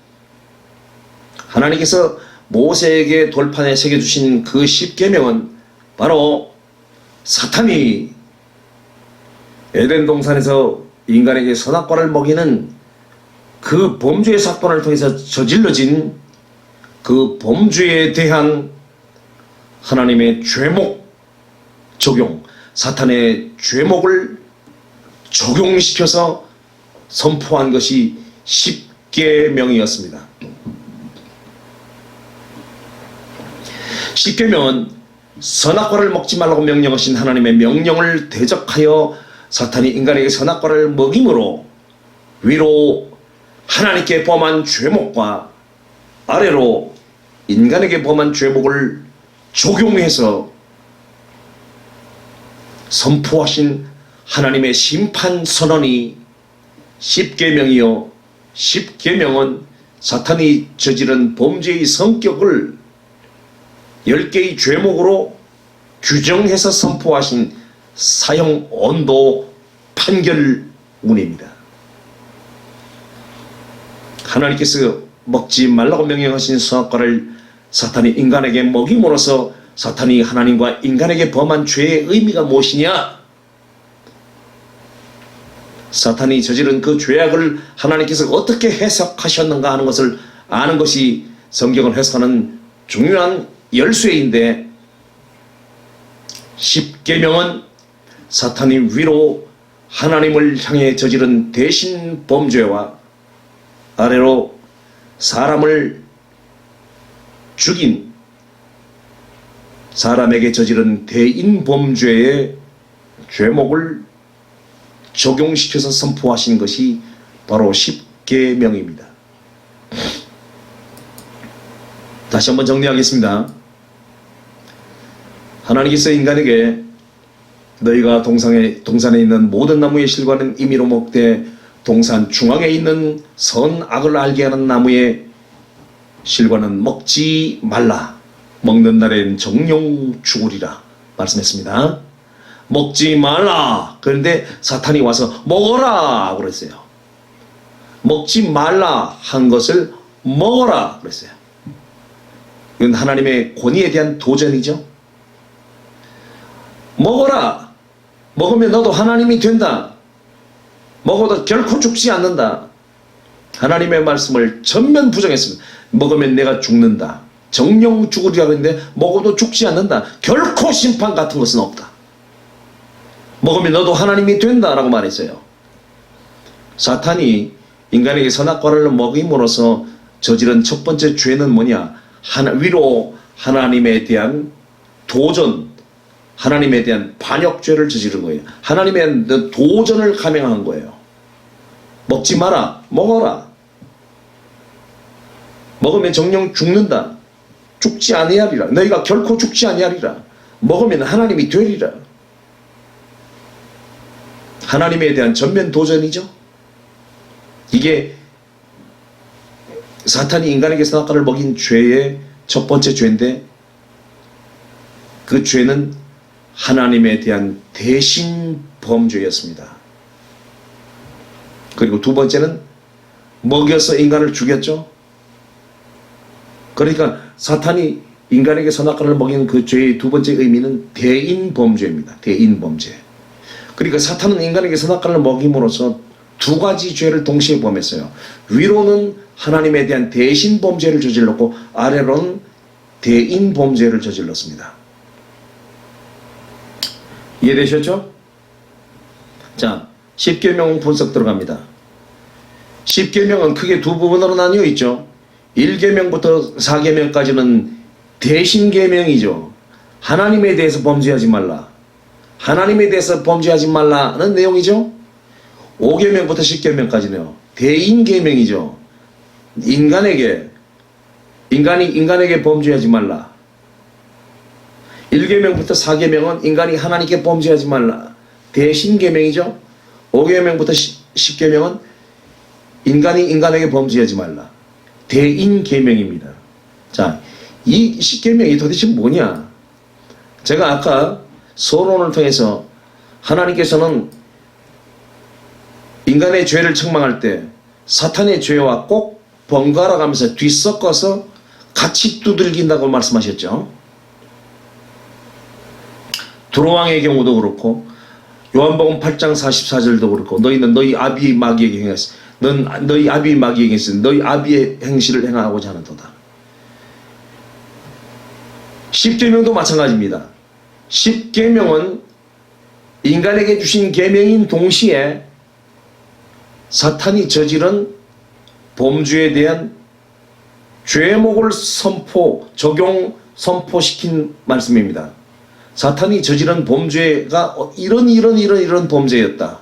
Speaker 1: 하나님께서 모세에게 돌판에 새겨주신 그 10계명은 바로 사탄이 에덴 동산에서 인간에게 선악과를 먹이는 그 범죄의 사건을 통해서 저질러진 그 범죄에 대한 하나님의 죄목 적용, 사탄의 죄목을 적용시켜서 선포한 것이 10계명이었습니다. 십계명은 선악과를 먹지 말라고 명령하신 하나님의 명령을 대적하여 사탄이 인간에게 선악과를 먹임으로 위로 하나님께 범한 죄목과 아래로 인간에게 범한 죄목을 적용해서 선포하신 하나님의 심판 선언이 십계명이요, 십계명은 사탄이 저지른 범죄의 성격을 10개의 죄목으로 규정해서 선포하신 사형 언도 판결문입니다. 하나님께서 먹지 말라고 명령하신 선악과를 사탄이 인간에게 먹임으로써 사탄이 하나님과 인간에게 범한 죄의 의미가 무엇이냐? 사탄이 저지른 그 죄악을 하나님께서 어떻게 해석하셨는가 하는 것을 아는 것이 성경을 해석하는 중요한 열쇠인데, 십계명은 사탄이 위로 하나님을 향해 저지른 대신 범죄와 아래로 사람을 죽인 사람에게 저지른 대인 범죄의 죄목을 적용시켜서 선포하신 것이 바로 십계명입니다. 다시 한번 정리하겠습니다. 하나님께서 인간에게 너희가 동산에 있는 모든 나무의 실과는 임의로 먹되 동산 중앙에 있는 선악을 알게 하는 나무의 실과는 먹지 말라. 먹는 날엔 정령 죽으리라 말씀했습니다. 먹지 말라. 그런데 사탄이 와서 먹어라 그랬어요. 먹지 말라 한 것을 먹어라 그랬어요. 이건 하나님의 권위에 대한 도전이죠. 먹어라. 먹으면 너도 하나님이 된다. 먹어도 결코 죽지 않는다. 하나님의 말씀을 전면 부정했습니다. 먹으면 내가 죽는다. 정령 죽으리라 그랬는데 먹어도 죽지 않는다. 결코 심판 같은 것은 없다. 먹으면 너도 하나님이 된다라고 말했어요. 사탄이 인간에게 선악과를 먹임으로써 저지른 첫 번째 죄는 뭐냐? 위로 하나님에 대한 도전, 하나님에 대한 반역죄를 저지른 거예요. 하나님의 도전을 감행한 거예요. 먹지 마라. 먹어라. 먹으면 정령 죽는다. 죽지 아니하리라. 너희가 결코 죽지 아니하리라. 먹으면 하나님이 되리라. 하나님에 대한 전면 도전이죠. 이게 사탄이 인간에게 선악과를 먹인 죄의 첫 번째 죄인데, 그 죄는 하나님에 대한 대신 범죄였습니다. 그리고 두 번째는 먹여서 인간을 죽였죠. 그러니까 사탄이 인간에게 선악과를 먹인 그 죄의 두 번째 의미는 대인 범죄입니다. 대인 범죄. 그러니까 사탄은 인간에게 선악과를 먹임으로써 두 가지 죄를 동시에 범했어요. 위로는 하나님에 대한 대신 범죄를 저질렀고 아래로는 대인 범죄를 저질렀습니다. 이해되셨죠? 자, 십계명 분석 들어갑니다. 십계명은 크게 두 부분으로 나뉘어 있죠. 1계명부터 4계명까지는 대신계명이죠. 하나님에 대해서 범죄하지 말라. 하나님에 대해서 범죄하지 말라는 내용이죠. 5계명부터 10계명까지는요. 대인계명이죠. 인간이 인간에게 범죄하지 말라. 1계명부터 4계명은 인간이 하나님께 범죄하지 말라. 대신계명이죠. 5계명부터 10계명은 인간이 인간에게 범죄하지 말라. 대인계명입니다. 자, 이 10계명이 도대체 뭐냐? 제가 아까 서론을 통해서 하나님께서는 인간의 죄를 책망할 때 사탄의 죄와 꼭 번갈아 가면서 뒤섞어서 같이 두들긴다고 말씀하셨죠. 두로왕의 경우도 그렇고 요한복음 8장 44절도 그렇고 너희는 너희 아비의 마귀에게 행했으 넌 너희 아비의 마귀에게 행했으 너희 아비의 행실을 행하고자 하는도다. 십계명도 마찬가지입니다. 십계명은 인간에게 주신 계명인 동시에 사탄이 저지른 범죄에 대한 죄목을 선포, 적용, 선포시킨 말씀입니다. 사탄이 저지른 범죄가 이런 범죄였다.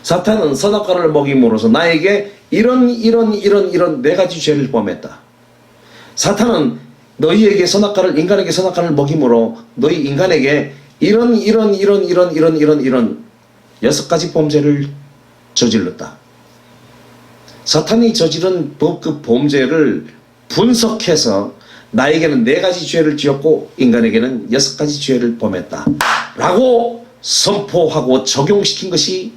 Speaker 1: 사탄은 선악과를 먹임으로써 나에게 이런 네 가지 죄를 범했다. 사탄은 너희에게 인간에게 선악과를 먹임으로 너희 인간에게 이런 6가지 범죄를 저질렀다. 사탄이 저지른 그 범죄를 분석해서 나에게는 4가지 죄를 지었고 인간에게는 6가지 죄를 범했다 라고 선포하고 적용시킨 것이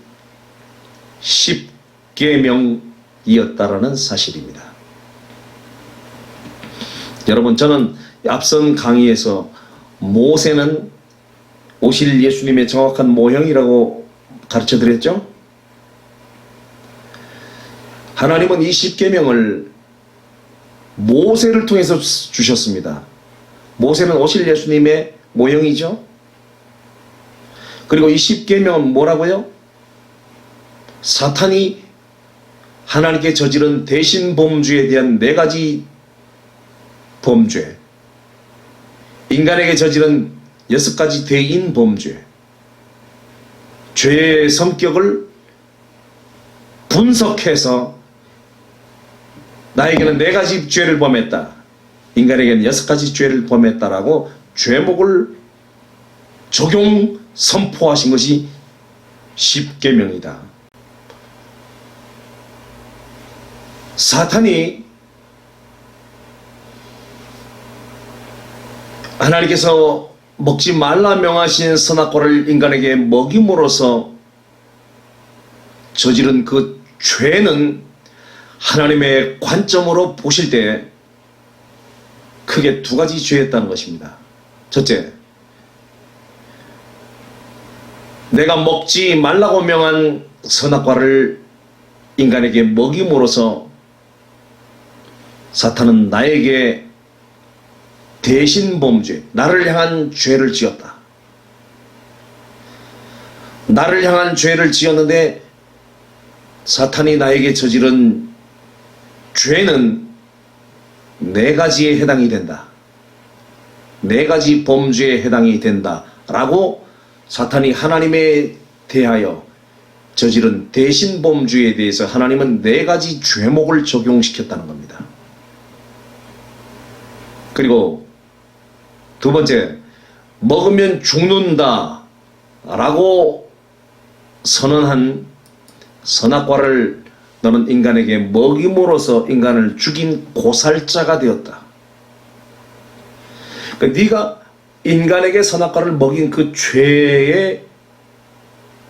Speaker 1: 10계명이었다라는 사실입니다. 여러분, 저는 앞선 강의에서 모세는 오실 예수님의 정확한 모형이라고 가르쳐 드렸죠? 하나님은 이 10계명을 모세를 통해서 주셨습니다. 모세는 오실 예수님의 모형이죠. 그리고 이 10계명은 뭐라고요? 사탄이 하나님께 저지른 대신 범죄에 대한 4가지 범죄, 인간에게 저지른 6가지 대인 범죄, 죄의 성격을 분석해서 나에게는 4가지 죄를 범했다, 인간에게는 6가지 죄를 범했다라고 죄목을 적용 선포하신 것이 10계명이다. 사탄이 하나님께서 먹지 말라 명하신 선악과를 인간에게 먹임으로써 저지른 그 죄는 하나님의 관점으로 보실 때 크게 2가지 죄였다는 것입니다. 첫째, 내가 먹지 말라고 명한 선악과를 인간에게 먹임으로써 사탄은 나에게 대신 범죄, 나를 향한 죄를 지었다. 나를 향한 죄를 지었는데 사탄이 나에게 저지른 죄는 4가지에 해당이 된다. 4가지 범죄에 해당이 된다 라고 사탄이 하나님에 대하여 저지른 대신 범죄에 대해서 하나님은 4가지 죄목을 적용시켰다는 겁니다. 그리고 2번째, 먹으면 죽는다 라고 선언한 선악과를 너는 인간에게 먹임으로써 인간을 죽인 고살자가 되었다. 그러니까 네가 인간에게 선악과를 먹인 그 죄의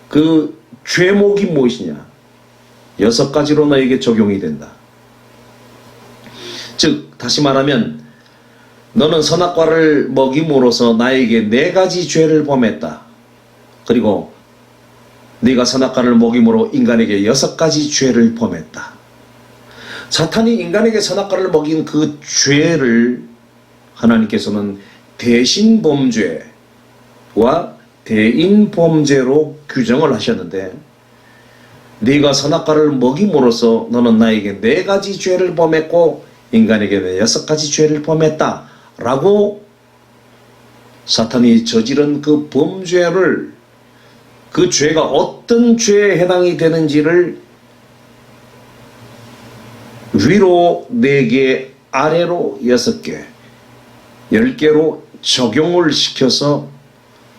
Speaker 1: 그 죄목이 무엇이냐? 6가지로 너에게 적용이 된다. 즉 다시 말하면 너는 선악과를 먹임으로써 나에게 4가지 죄를 범했다. 그리고 네가 선악과를 먹임으로 인간에게 6가지 죄를 범했다. 사탄이 인간에게 선악과를 먹인 그 죄를 하나님께서는 대신 범죄와 대인 범죄로 규정을 하셨는데, 네가 선악과를 먹임으로써 너는 나에게 4가지 죄를 범했고 인간에게는 6가지 죄를 범했다 라고 사탄이 저지른 그 범죄를, 그 죄가 어떤 죄에 해당이 되는지를 위로 4개, 아래로 6개, 10개로 적용을 시켜서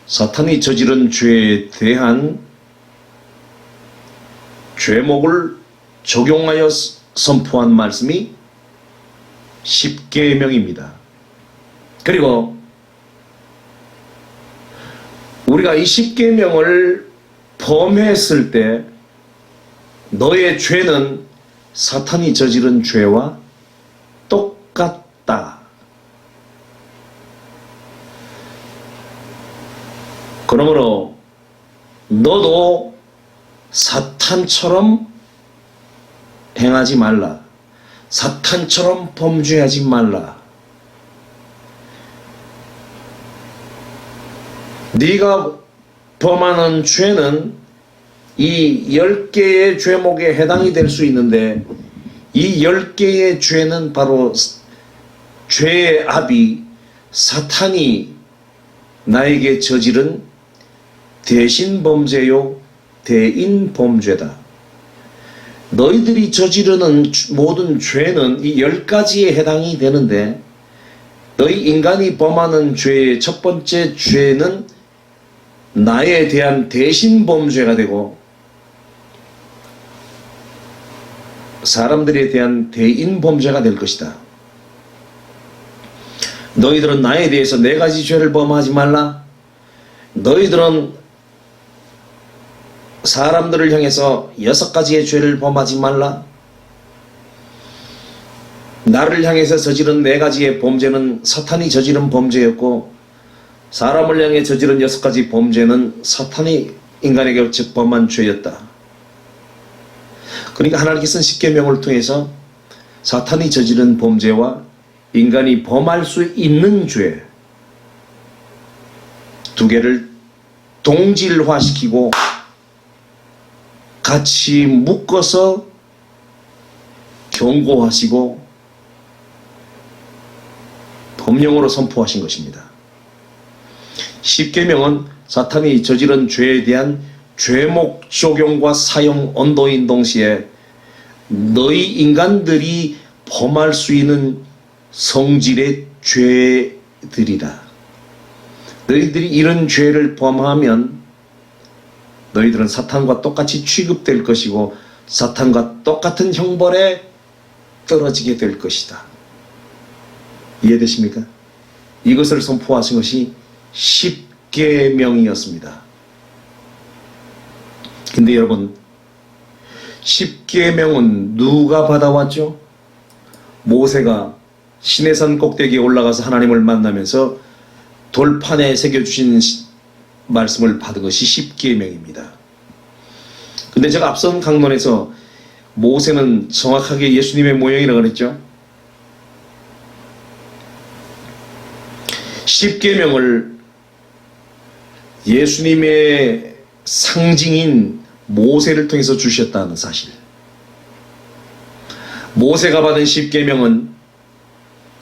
Speaker 1: 사탄이 저지른 죄에 대한 죄목을 적용하여 선포한 말씀이 10계명입니다. 그리고 우리가 이 10계명을 범했을 때 너의 죄는 사탄이 저지른 죄와 똑같다. 그러므로 너도 사탄처럼 행하지 말라. 사탄처럼 범죄하지 말라. 네가 범하는 죄는 이 10개의 죄목에 해당이 될 수 있는데, 이 10개의 죄는 바로 죄의 압이 사탄이 나에게 저지른 대신 범죄요 대인 범죄다. 너희들이 저지르는 모든 죄는 이 10가지에 해당이 되는데 너희 인간이 범하는 죄의 첫 번째 죄는 나에 대한 대신 범죄가 되고 사람들에 대한 대인 범죄가 될 것이다. 너희들은 나에 대해서 4가지 죄를 범하지 말라. 너희들은 사람들을 향해서 6가지의 죄를 범하지 말라. 나를 향해서 저지른 4가지의 범죄는 사탄이 저지른 범죄였고 사람을 향해 저지른 6가지 범죄는 사탄이 인간에게 범한 죄였다. 그러니까 하나님께서는 십계명을 통해서 사탄이 저지른 범죄와 인간이 범할 수 있는 죄 2개를 동질화시키고 같이 묶어서 경고하시고 법령으로 선포하신 것입니다. 십계명은 사탄이 저지른 죄에 대한 죄목 적용과 사용 언도인 동시에 너희 인간들이 범할 수 있는 성질의 죄들이다. 너희들이 이런 죄를 범하면 너희들은 사탄과 똑같이 취급될 것이고 사탄과 똑같은 형벌에 떨어지게 될 것이다. 이해되십니까? 이것을 선포하신 것이 십계명이었습니다. 근데 여러분, 십계명은 누가 받아왔죠? 모세가 시내산 꼭대기에 올라가서 하나님을 만나면서 돌판에 새겨주신 말씀을 받은 것이 십계명입니다. 근데 제가 앞선 강론에서 모세는 정확하게 예수님의 모형이라고 그랬죠. 십계명을 예수님의 상징인 모세를 통해서 주셨다는 사실. 모세가 받은 십계명은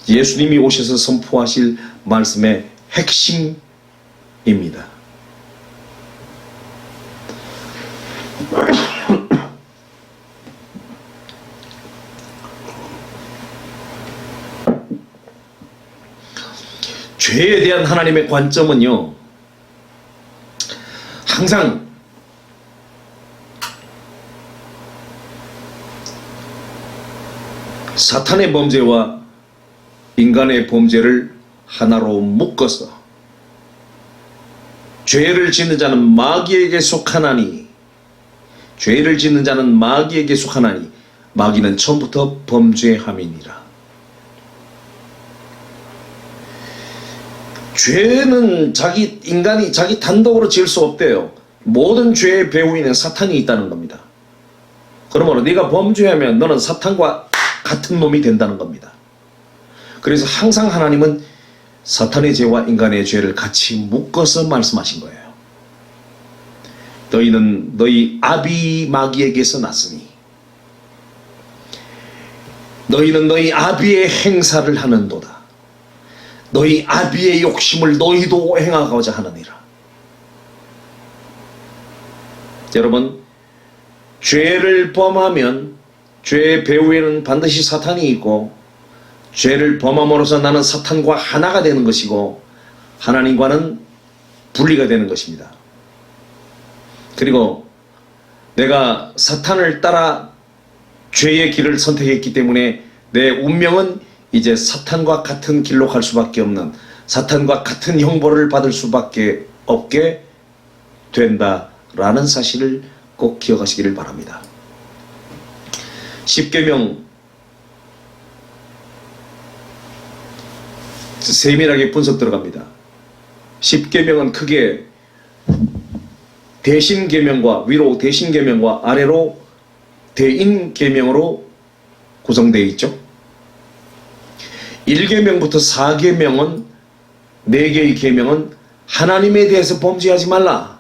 Speaker 1: 예수님이 오셔서 선포하실 말씀의 핵심입니다. 죄에 대한 하나님의 관점은요, 항상 사탄의 범죄와 인간의 범죄를 하나로 묶어서 죄를 짓는 자는 마귀에게 속하나니, 죄를 짓는 자는 마귀에게 속하나니 마귀는 처음부터 범죄함이니라. 죄는 인간이 자기 단독으로 지을 수 없대요. 모든 죄의 배후에는 사탄이 있다는 겁니다. 그러므로 네가 범죄하면 너는 사탄과 같은 놈이 된다는 겁니다. 그래서 항상 하나님은 사탄의 죄와 인간의 죄를 같이 묶어서 말씀하신 거예요. 너희는 너희 아비 마귀에게서 났으니 너희는 너희 아비의 행사를 하는도다. 너희 아비의 욕심을 너희도 행하고자 하느니라. 여러분, 죄를 범하면 죄의 배후에는 반드시 사탄이 있고 죄를 범함으로써 나는 사탄과 하나가 되는 것이고 하나님과는 분리가 되는 것입니다. 그리고 내가 사탄을 따라 죄의 길을 선택했기 때문에 내 운명은 이제 사탄과 같은 길로 갈 수밖에 없는, 사탄과 같은 형벌을 받을 수밖에 없게 된다라는 사실을 꼭 기억하시기를 바랍니다. 십계명 세밀하게 분석 들어갑니다. 십계명은 크게 대신계명과 위로 대신계명과 아래로 대인계명으로 구성되어 있죠. 1계명부터 4계명은 4개의 계명은 하나님에 대해서 범죄하지 말라.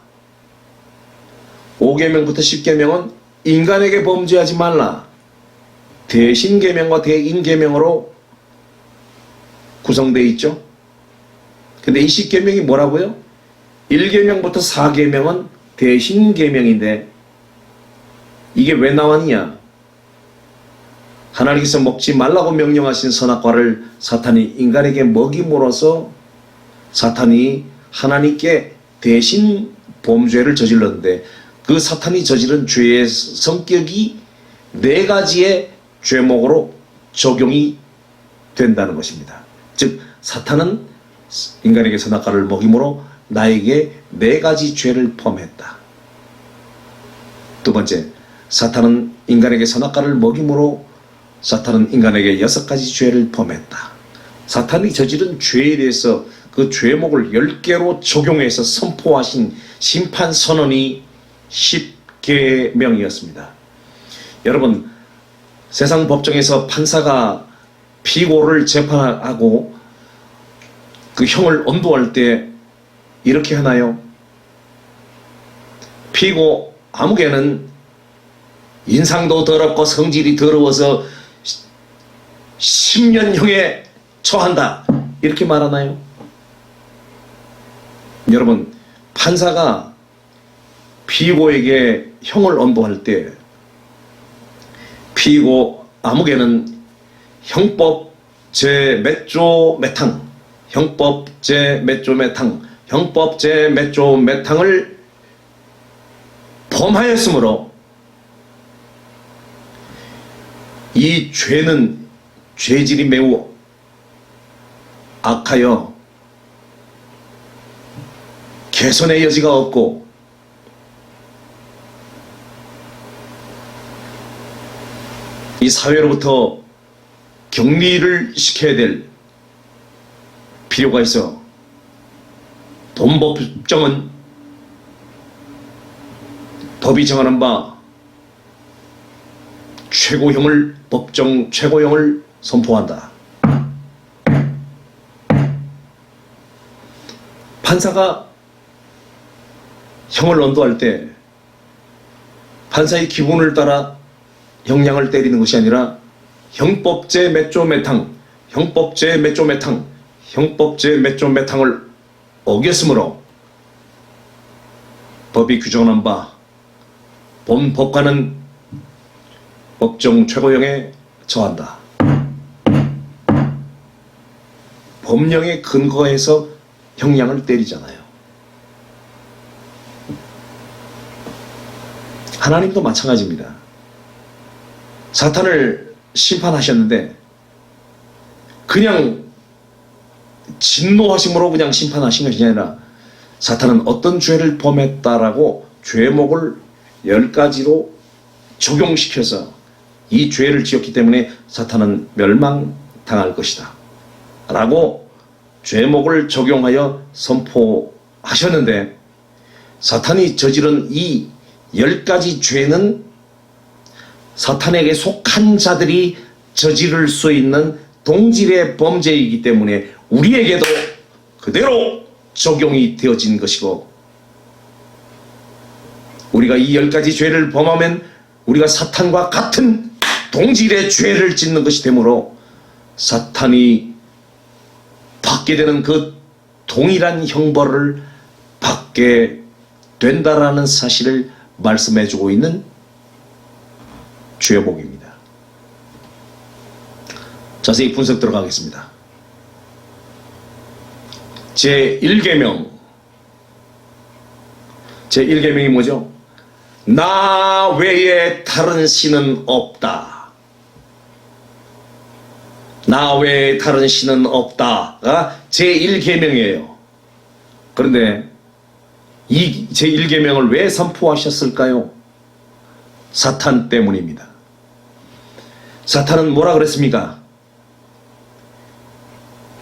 Speaker 1: 5계명부터 10계명은 인간에게 범죄하지 말라. 대신계명과 대인계명으로 구성되어 있죠. 근데 이 10계명이 뭐라고요? 1계명부터 4계명은 대신 계명인데 이게 왜 나왔냐? 하나님께서 먹지 말라고 명령하신 선악과를 사탄이 인간에게 먹임으로써 사탄이 하나님께 대신 범죄를 저질렀는데 그 사탄이 저지른 죄의 성격이 4가지의 죄목으로 적용이 된다는 것입니다. 즉 사탄은 인간에게 선악과를 먹임으로 나에게 4가지 죄를 범했다. 두 번째, 사탄은 인간에게 선악과를 먹임으로 사탄은 인간에게 6가지 죄를 범했다. 사탄이 저지른 죄에 대해서 그 죄목을 10개로 적용해서 선포하신 심판 선언이 10계명이었습니다. 여러분, 세상 법정에서 판사가 피고를 재판하고 그 형을 엄도할 때 이렇게 하나요? 피고 아무개는 인상도 더럽고 성질이 더러워서 10년형에 처한다, 이렇게 말하나요? 여러분, 판사가 피고에게 형을 엄도할 때 피고 아무개는 형법 제 몇 조 몇 항, 형법 제 몇 조 몇 항, 형법 제 몇 조 몇 항을 범하였으므로 이 죄는 죄질이 매우 악하여 개선의 여지가 없고 이 사회로부터 격리를 시켜야 될 필요가 있어 본법정은 법이 정하는 바 최고형을 법정 최고형을 선포한다. 판사가 형을 언도할 때 판사의 기분을 따라 형량을 때리는 것이 아니라 형법제 몇 조 몇 항, 형법제 몇 조 몇 항, 형법제 몇 조 몇 항을 어겼으므로 법이 규정한 바 본 법관은 법정 최고형에 처한다. 법령에 근거해서 형량을 때리잖아요. 하나님도 마찬가지입니다. 사탄을 심판하셨는데 그냥 진노하심으로 그냥 심판하신 것이 아니라 사탄은 어떤 죄를 범했다라고 죄목을 10가지로 적용시켜서 이 죄를 지었기 때문에 사탄은 멸망당할 것이다 라고 죄목을 적용하여 선포하셨는데 사탄이 저지른 이 10가지 죄는 사탄에게 속한 자들이 저지를 수 있는 동질의 범죄이기 때문에 우리에게도 그대로 적용이 되어진 것이고 우리가 이 10가지 죄를 범하면 우리가 사탄과 같은 동질의 죄를 짓는 것이 되므로 사탄이 받게 되는 그 동일한 형벌을 받게 된다라는 사실을 말씀해주고 있는 죄복입니다. 자세히 분석 들어가겠습니다. 제1계명 제1계명이 뭐죠? 나 외에 다른 신은 없다. 나 외에 다른 신은 없다가 제1계명이에요. 그런데 이 제1계명을 왜 선포하셨을까요? 사탄 때문입니다. 사탄은 뭐라 그랬습니까?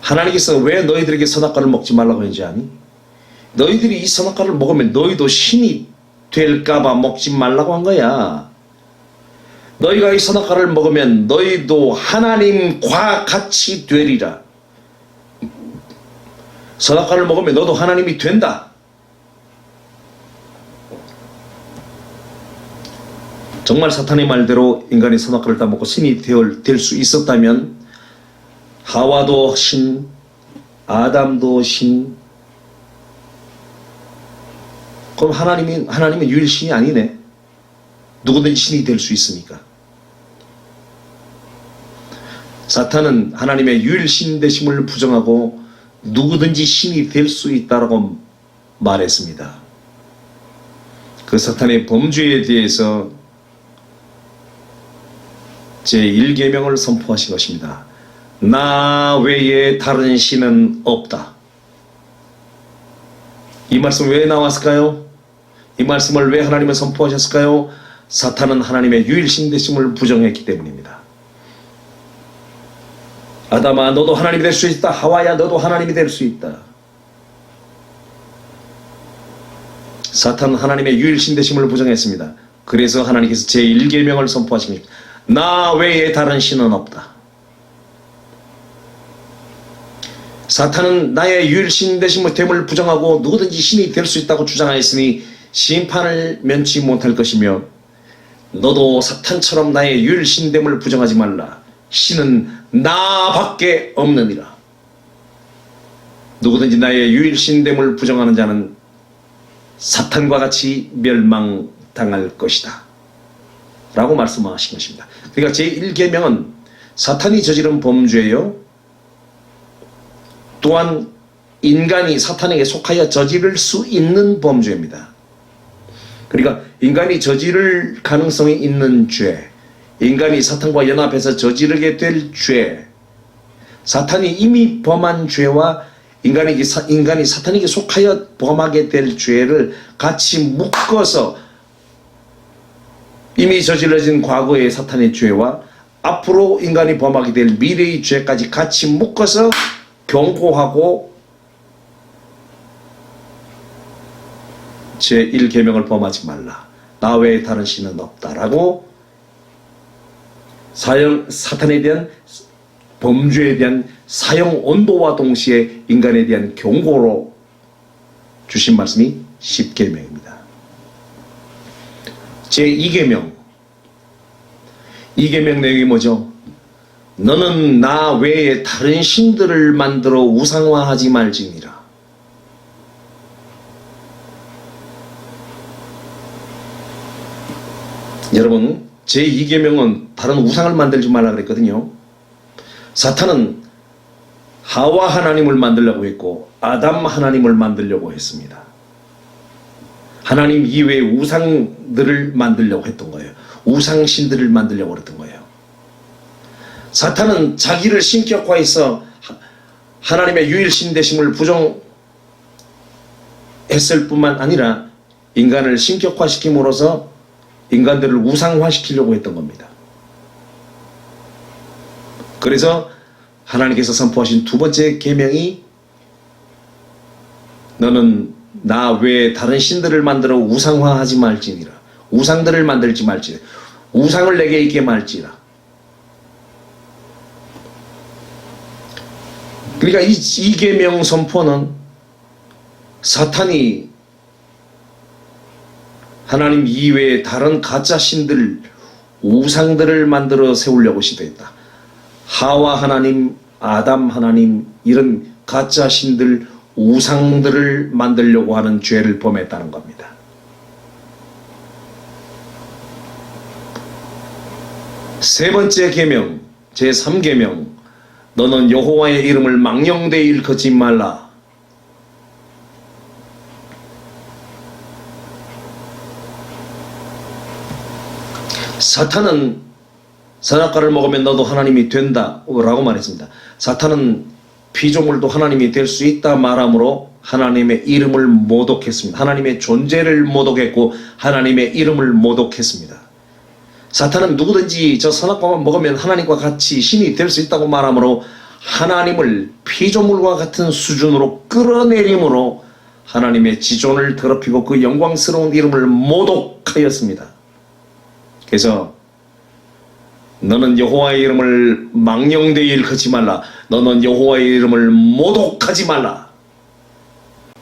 Speaker 1: 하나님께서 왜 너희들에게 선악과를 먹지 말라고 했는지 아니? 너희들이 이 선악과를 먹으면 너희도 신이 될까봐 먹지 말라고 한 거야. 너희가 이 선악과를 먹으면 너희도 하나님과 같이 되리라. 선악과를 먹으면 너도 하나님이 된다. 정말 사탄의 말대로 인간이 선악과를 따먹고 신이 될 수 있었다면 하와도 신, 아담도 신. 그럼 하나님은 유일 신이 아니네. 누구든지 신이 될 수 있으니까. 사탄은 하나님의 유일 신 되심을 부정하고 누구든지 신이 될 수 있다라고 말했습니다. 그 사탄의 범죄에 대해서 제1계명을 선포하신 것입니다. 나 외에 다른 신은 없다. 이 말씀 왜 나왔을까요? 이 말씀을 왜 하나님은 선포하셨을까요? 사탄은 하나님의 유일신 되심을 부정했기 때문입니다. 아담아, 너도 하나님이 될 수 있다. 하와야, 너도 하나님이 될 수 있다. 사탄은 하나님의 유일신 되심을 부정했습니다. 그래서 하나님께서 제1계명을 선포하신 것입니다. 나 외에 다른 신은 없다. 사탄은 나의 유일신 되심을 부정하고 누구든지 신이 될 수 있다고 주장하였으니 심판을 면치 못할 것이며 너도 사탄처럼 나의 유일신됨을 부정하지 말라. 신은 나밖에 없느니라. 누구든지 나의 유일신됨을 부정하는 자는 사탄과 같이 멸망당할 것이다 라고 말씀하신 것입니다. 그러니까 제1계명은 사탄이 저지른 범죄요, 또한 인간이 사탄에게 속하여 저지를 수 있는 범죄입니다. 그러니까 인간이 저지를 가능성이 있는 죄, 인간이 사탄과 연합해서 저지르게 될 죄, 사탄이 이미 범한 죄와 인간이 사탄에게 속하여 범하게 될 죄를 같이 묶어서 이미 저질러진 과거의 사탄의 죄와 앞으로 인간이 범하게 될 미래의 죄까지 같이 묶어서 경고하고 제1계명을 범하지 말라. 나 외에 다른 신은 없다라고 사탄에 대한 범죄에 대한 사형 온도와 동시에 인간에 대한 경고로 주신 말씀이 10계명입니다. 제2계명. 2계명 내용이 뭐죠? 너는 나 외에 다른 신들을 만들어 우상화하지 말지니라. 여러분, 제2계명은 다른 우상을 만들지 말라 그랬거든요. 사탄은 하와 하나님을 만들려고 했고 아담 하나님을 만들려고 했습니다. 하나님 이외의 우상들을 만들려고 했던 거예요. 우상신들을 만들려고 했던 거예요. 사탄은 자기를 신격화해서 하나님의 유일신 되심을 부정했을 뿐만 아니라 인간을 신격화시킴으로써 인간들을 우상화시키려고 했던 겁니다. 그래서 하나님께서 선포하신 두 번째 계명이 너는 나 외에 다른 신들을 만들어 우상화하지 말지니라. 우상들을 만들지 말지니라. 우상을 내게 있게 말지라. 그러니까 이 계명 선포는 사탄이 하나님 이외에 다른 가짜 신들, 우상들을 만들어 세우려고 시도했다. 하와 하나님, 아담 하나님, 이런 가짜 신들, 우상들을 만들려고 하는 죄를 범했다는 겁니다. 세 번째 계명, 제3계명. 너는 여호와의 이름을 망령되이 일컫지 말라. 사탄은 선악과를 먹으면 너도 하나님이 된다 라고 말했습니다. 사탄은 피조물도 하나님이 될 수 있다 말함으로 하나님의 이름을 모독했습니다. 하나님의 존재를 모독했고 하나님의 이름을 모독했습니다. 사탄은 누구든지 저 선악과만 먹으면 하나님과 같이 신이 될 수 있다고 말함으로 하나님을 피조물과 같은 수준으로 끌어내림으로 하나님의 지존을 더럽히고 그 영광스러운 이름을 모독하였습니다. 그래서 너는 여호와의 이름을 망령되이 일컫지 말라. 너는 여호와의 이름을 모독하지 말라.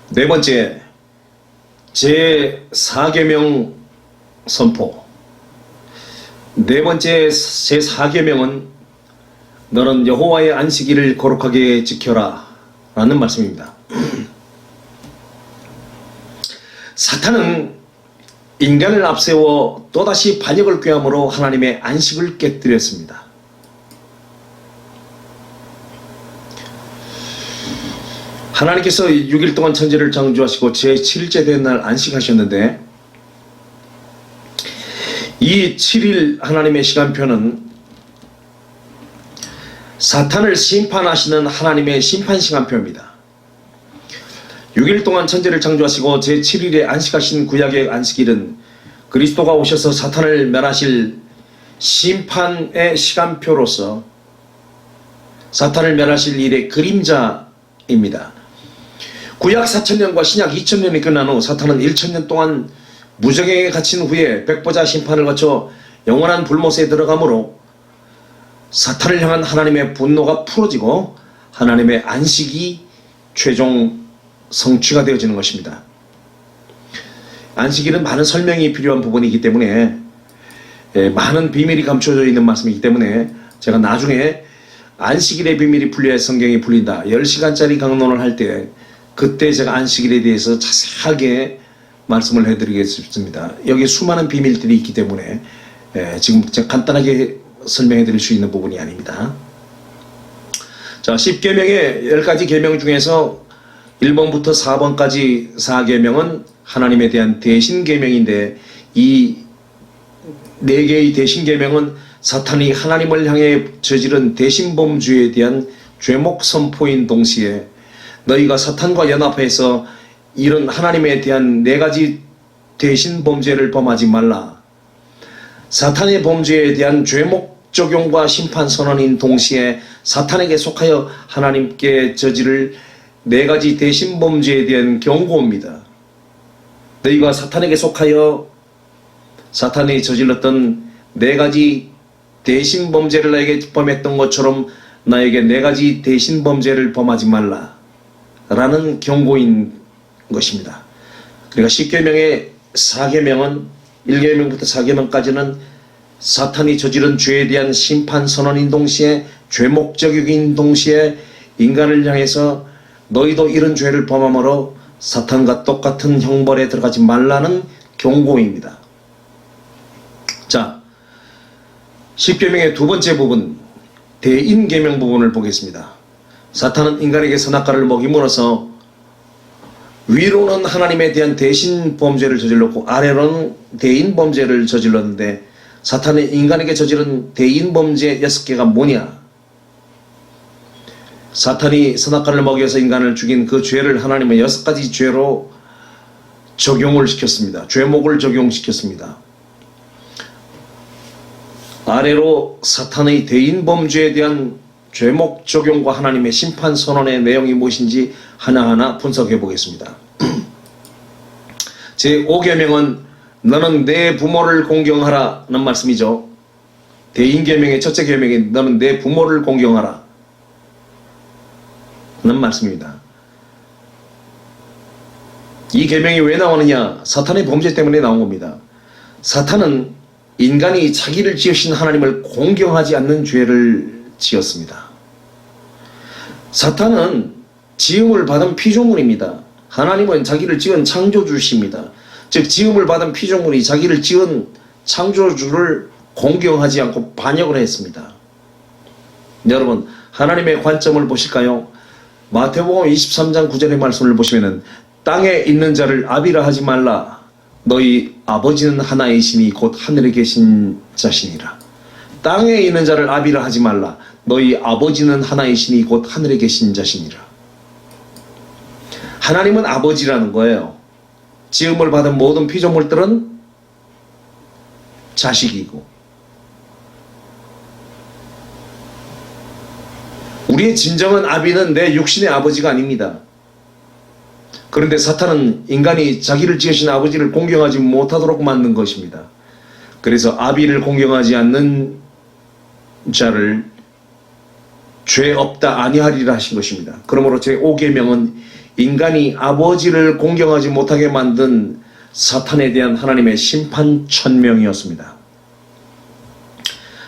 Speaker 1: 네 번째, 제4계명 선포. 네 번째 제4계명은 너는 여호와의 안식일을 거룩하게 지켜라 라는 말씀입니다. 사탄은 인간을 앞세워 또다시 반역을 꾀함으로 하나님의 안식을 깨뜨렸습니다. 하나님께서 6일 동안 천지를 창조하시고 제7일째 된 날 안식하셨는데, 이 7일 하나님의 시간표는 사탄을 심판하시는 하나님의 심판 시간표입니다. 6일 동안 천지를 창조하시고 제7일에 안식하신 구약의 안식일은 그리스도가 오셔서 사탄을 멸하실 심판의 시간표로서 사탄을 멸하실 일의 그림자입니다. 구약 4000년과 신약 2000년이 끝난 후 사탄은 1000년 동안 무적행에 갇힌 후에 백보자 심판을 거쳐 영원한 불못에 들어가므로 사탄을 향한 하나님의 분노가 풀어지고 하나님의 안식이 최종 성취가 되어지는 것입니다. 안식일은 많은 설명이 필요한 부분이기 때문에 많은 비밀이 감춰져 있는 말씀이기 때문에 제가 나중에 안식일의 비밀이 풀려야 성경이 풀린다 10시간짜리 강론을 할 때 그때 제가 안식일에 대해서 자세하게 말씀을 해드리겠습니다. 여기 수많은 비밀들이 있기 때문에 지금 제가 간단하게 설명해 드릴 수 있는 부분이 아닙니다. 자, 10계명의 10가지 계명 중에서 1번부터 4번까지 4계명은 하나님에 대한 대신 계명인데, 이 4개의 대신 계명은 사탄이 하나님을 향해 저지른 대신 범죄에 대한 죄목 선포인 동시에 너희가 사탄과 연합해서 이런 하나님에 대한 4가지 대신 범죄를 범하지 말라, 사탄의 범죄에 대한 죄목 적용과 심판 선언인 동시에 사탄에게 속하여 하나님께 저지를 4가지 대신 범죄에 대한 경고입니다. 너희가 사탄에게 속하여 사탄이 저질렀던 4가지 대신 범죄를 나에게 범했던 것처럼 나에게 4가지 대신 범죄를 범하지 말라 라는 경고인 것입니다. 그러니까 10계명의 4계명은 1계명부터 4계명까지는 사탄이 저지른 죄에 대한 심판 선언인 동시에 죄목적인 동시에 인간을 향해서 너희도 이런 죄를 범함으로 사탄과 똑같은 형벌에 들어가지 말라는 경고입니다. 자, 10계명의 두 번째 부분, 대인계명 부분을 보겠습니다. 사탄은 인간에게 선악과를 먹임으로써 위로는 하나님에 대한 대신 범죄를 저질렀고 아래로는 대인 범죄를 저질렀는데, 사탄이 인간에게 저지른 대인 범죄 6개가 뭐냐? 사탄이 선악과를 먹여서 인간을 죽인 그 죄를 하나님은 6가지 죄로 적용을 시켰습니다. 죄목을 적용시켰습니다. 아래로 사탄의 대인 범죄에 대한 죄목 적용과 하나님의 심판 선언의 내용이 무엇인지 하나하나 분석해 보겠습니다. 제5계명은 너는 내 부모를 공경하라는 말씀이죠. 대인계명의 첫째 계명이 너는 내 부모를 공경하라 는 말씀입니다. 이 계명이 왜 나오느냐? 사탄의 범죄 때문에 나온 겁니다. 사탄은 인간이 자기를 지으신 하나님을 공경하지 않는 죄를 지었습니다. 사탄은 지음을 받은 피조물입니다. 하나님은 자기를 지은 창조주십니다. 즉 지음을 받은 피조물이 자기를 지은 창조주를 공경하지 않고 반역을 했습니다. 여러분, 하나님의 관점을 보실까요? 마태복음 23장 9절의 말씀을 보시면은 땅에 있는 자를 아비라 하지 말라, 너희 아버지는 하나이시니 곧 하늘에 계신 자시니라. 땅에 있는 자를 아비라 하지 말라, 너희 아버지는 하나이시니 곧 하늘에 계신 자시니라. 하나님은 아버지라는 거예요. 지음을 받은 모든 피조물들은 자식이고, 우리의 진정한 아비는 내 육신의 아버지가 아닙니다. 그런데 사탄은 인간이 자기를 지으신 아버지를 공경하지 못하도록 만든 것입니다. 그래서 아비를 공경하지 않는 자를 죄 없다 아니하리라 하신 것입니다. 그러므로 제5계명은 인간이 아버지를 공경하지 못하게 만든 사탄에 대한 하나님의 심판 천명이었습니다.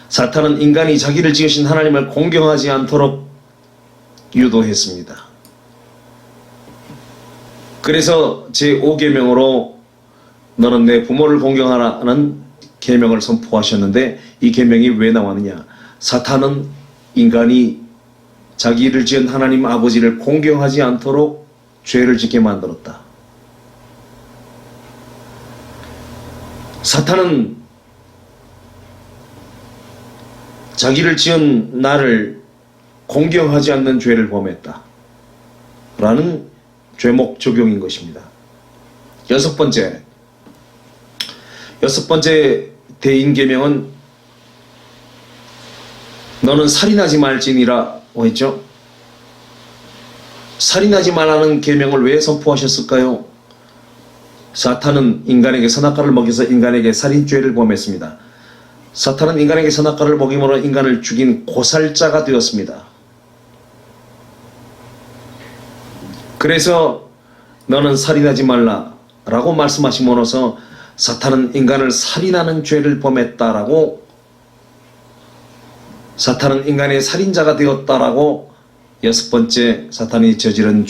Speaker 1: 사탄은 인간이 자기를 지으신 하나님을 공경하지 않도록 유도했습니다. 그래서 제5계명으로 너는 내 부모를 공경하라는 계명을 선포하셨는데 이 계명이 왜 나왔느냐? 사탄은 인간이 자기를 지은 하나님 아버지를 공경하지 않도록 죄를 짓게 만들었다. 사탄은 자기를 지은 나를 공경하지 않는 죄를 범했다 라는 죄목 적용인 것입니다. 여섯 번째 대인계명은 너는 살인하지 말지니라고 했죠. 살인하지 말라는 계명을 왜 선포하셨을까요? 사탄은 인간에게 선악과를 먹여서 인간에게 살인죄를 범했습니다. 사탄은 인간에게 선악과를 먹임으로 인간을 죽인 고살자가 되었습니다. 그래서 너는 살인하지 말라라고 말씀하심으로써 사탄은 인간을 살인하는 죄를 범했다라고, 사탄은 인간의 살인자가 되었다라고 여섯 번째 사탄이 저지른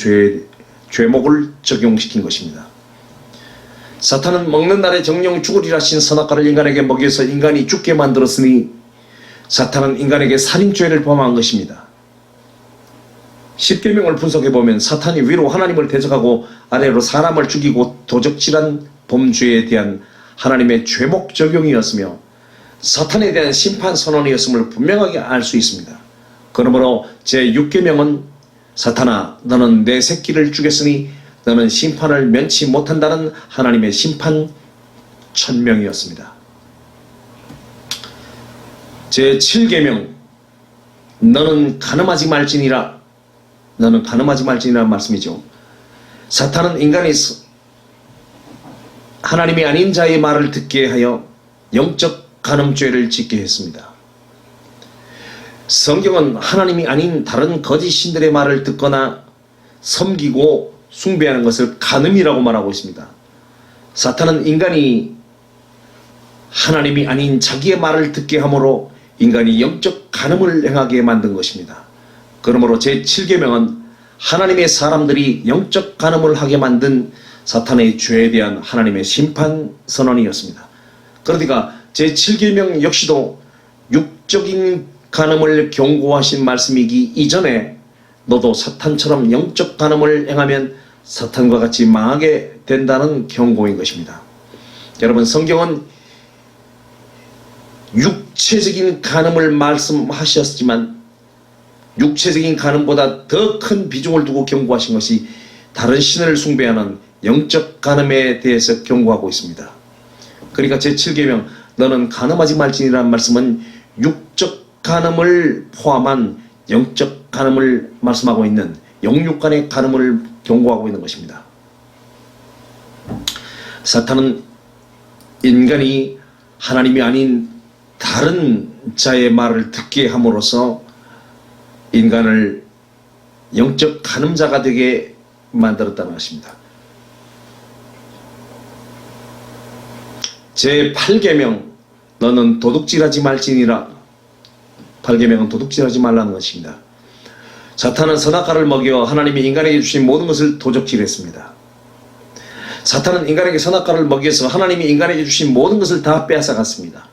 Speaker 1: 죄목을 적용시킨 것입니다. 사탄은 먹는 날에 정령 죽으리라 하신 선악과를 인간에게 먹여서 인간이 죽게 만들었으니 사탄은 인간에게 살인죄를 범한 것입니다. 십계명을 분석해보면 사탄이 위로 하나님을 대적하고 아래로 사람을 죽이고 도적질한 범죄에 대한 하나님의 죄목 적용이었으며 사탄에 대한 심판 선언이었음을 분명하게 알 수 있습니다. 그러므로 제6계명은 사탄아 너는 내 새끼를 죽였으니 너는 심판을 면치 못한다는 하나님의 심판 천명이었습니다. 제7계명 너는 간음하지 말지니라. 너는 간음하지 말지니라는 말씀이죠. 사탄은 인간이 하나님이 아닌 자의 말을 듣게 하여 영적 간음죄를 짓게 했습니다. 성경은 하나님이 아닌 다른 거짓 신들의 말을 듣거나 섬기고 숭배하는 것을 간음이라고 말하고 있습니다. 사탄은 인간이 하나님이 아닌 자기의 말을 듣게 함으로 인간이 영적 간음을 행하게 만든 것입니다. 그러므로 제7계명은 하나님의 사람들이 영적 간음을 하게 만든 사탄의 죄에 대한 하나님의 심판 선언이었습니다. 그러니까 제7계명 역시도 육적인 간음을 경고하신 말씀이기 이전에 너도 사탄처럼 영적 간음을 행하면 사탄과 같이 망하게 된다는 경고인 것입니다. 여러분, 성경은 육체적인 간음을 말씀하셨지만 육체적인 간음보다 더 큰 비중을 두고 경고하신 것이 다른 신을 숭배하는 영적 간음에 대해서 경고하고 있습니다. 그러니까 제7계명 너는 간음하지 말지니라는 말씀은 육적 간음을 포함한 영적 간음을 말씀하고 있는 영육간의 간음을 경고하고 있는 것입니다. 사탄은 인간이 하나님이 아닌 다른 자의 말을 듣게 함으로써 인간을 영적 간음자가 되게 만들었다는 것입니다. 제8계명 너는 도둑질하지 말지니라. 8계명은 도둑질하지 말라는 것입니다. 사탄은 선악과를 먹여 하나님이 인간에게 주신 모든 것을 도적질했습니다. 사탄은 인간에게 선악과를 먹여서 하나님이 인간에게 주신 모든 것을 다 빼앗아갔습니다.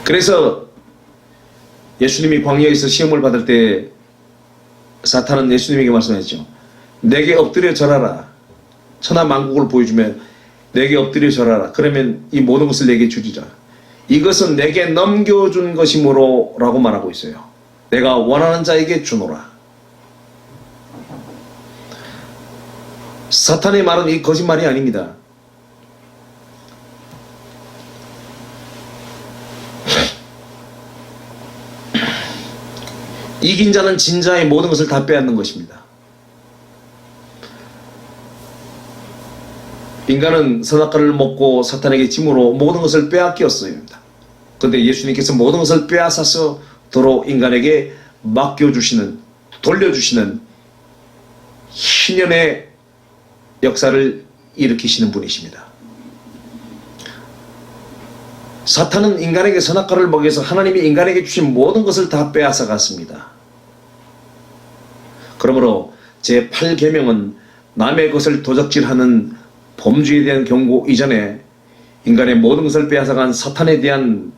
Speaker 1: 그래서 예수님이 광야에서 시험을 받을 때 사탄은 예수님에게 말씀했죠. 내게 엎드려 절하라. 천하만국을 보여주면 내게 엎드려 절하라. 그러면 이 모든 것을 내게 주리라. 이것은 내게 넘겨준 것이므로 라고 말하고 있어요. 내가 원하는 자에게 주노라. 사탄의 말은 이 거짓말이 아닙니다. 이긴 자는 진 자의 모든 것을 다 빼앗는 것입니다. 인간은 선악과를 먹고 사탄에게 짐으로 모든 것을 빼앗겼어요. 그런데 예수님께서 모든 것을 빼앗아서 도로 인간에게 맡겨주시는, 돌려주시는 희년의 역사를 일으키시는 분이십니다. 사탄은 인간에게 선악과를 먹여서 하나님이 인간에게 주신 모든 것을 다 빼앗아 갔습니다. 그러므로 제8계명은 남의 것을 도적질하는 범죄에 대한 경고 이전에 인간의 모든 것을 빼앗아간 사탄에 대한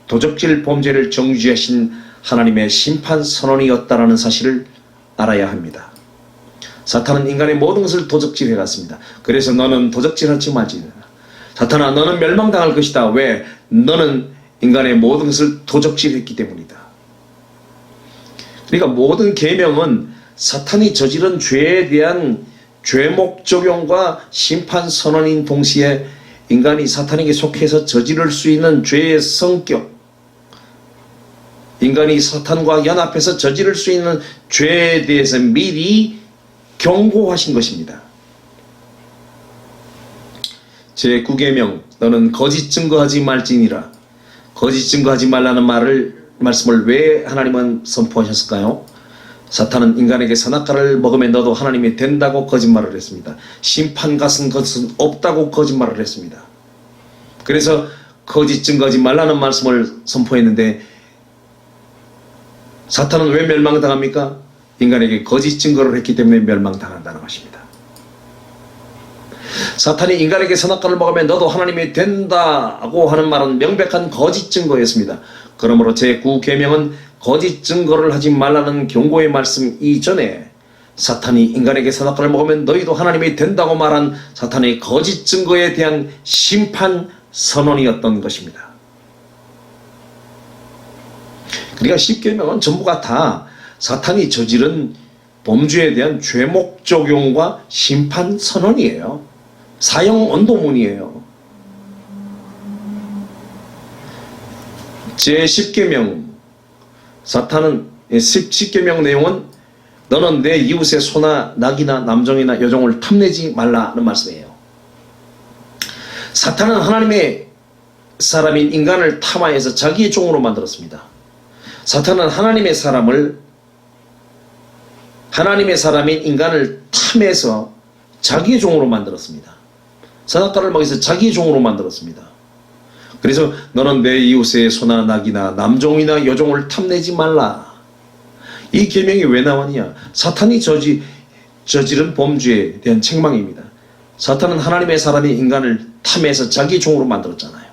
Speaker 1: 도적질 범죄를 정죄하신 하나님의 심판 선언이었다라는 사실을 알아야 합니다. 사탄은 인간의 모든 것을 도적질해 갔습니다. 그래서 너는 도적질하지 말지. 사탄아, 너는 멸망당할 것이다. 왜? 너는 인간의 모든 것을 도적질했기 때문이다. 그러니까 모든 계명은 사탄이 저지른 죄에 대한 죄목 적용과 심판 선언인 동시에 인간이 사탄에게 속해서 저지를 수 있는 죄의 성격, 인간이 사탄과 연합해서 저지를 수 있는 죄에 대해서 미리 경고하신 것입니다. 제9계명 너는 거짓 증거하지 말지니라. 거짓 증거하지 말라는 말씀을 왜 하나님은 선포하셨을까요? 사탄은 인간에게 선악과를 먹으면 너도 하나님이 된다고 거짓말을 했습니다. 심판 같은 것은 없다고 거짓말을 했습니다. 그래서 거짓 증거하지 말라는 말씀을 선포했는데 사탄은 왜 멸망당합니까? 인간에게 거짓 증거를 했기 때문에 멸망당한다는 것입니다. 사탄이 인간에게 선악과를 먹으면 너도 하나님이 된다고 하는 말은 명백한 거짓 증거였습니다. 그러므로 제9계명은 거짓 증거를 하지 말라는 경고의 말씀 이전에 사탄이 인간에게 선악과를 먹으면 너희도 하나님이 된다고 말한 사탄의 거짓 증거에 대한 심판 선언이었던 것입니다. 그러니까 10계명은 전부가 다 사탄이 저지른 범죄에 대한 죄목 적용과 심판 선언이에요. 사형 언도문이에요. 제10계명 사탄은 10계명 내용은 너는 내 이웃의 소나 낙이나 남종이나 여종을 탐내지 말라는 말씀이에요. 사탄은 하나님의 사람인 인간을 탐하여서 자기의 종으로 만들었습니다. 사탄은 하나님의 사람인 인간을 탐해서 자기의 종으로 만들었습니다. 선악과를 먹여서 자기의 종으로 만들었습니다. 그래서 너는 내 이웃의 소나 낙이나 남종이나 여종을 탐내지 말라. 이 계명이 왜 나왔냐? 사탄이 저지른 범죄에 대한 책망입니다. 사탄은 하나님의 사람인 인간을 탐해서 자기의 종으로 만들었잖아요.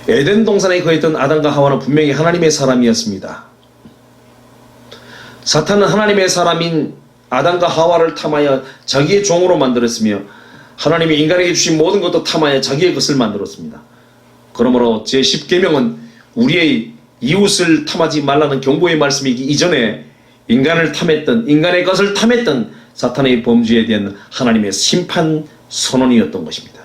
Speaker 1: 에덴 동산에 거했던 아담과 하와는 분명히 하나님의 사람이었습니다. 사탄은 하나님의 사람인 아담과 하와를 탐하여 자기의 종으로 만들었으며 하나님이 인간에게 주신 모든 것도 탐하여 자기의 것을 만들었습니다. 그러므로 제10계명은 우리의 이웃을 탐하지 말라는 경고의 말씀이기 이전에 인간을 탐했던, 인간의 것을 탐했던 사탄의 범죄에 대한 하나님의 심판 선언이었던 것입니다.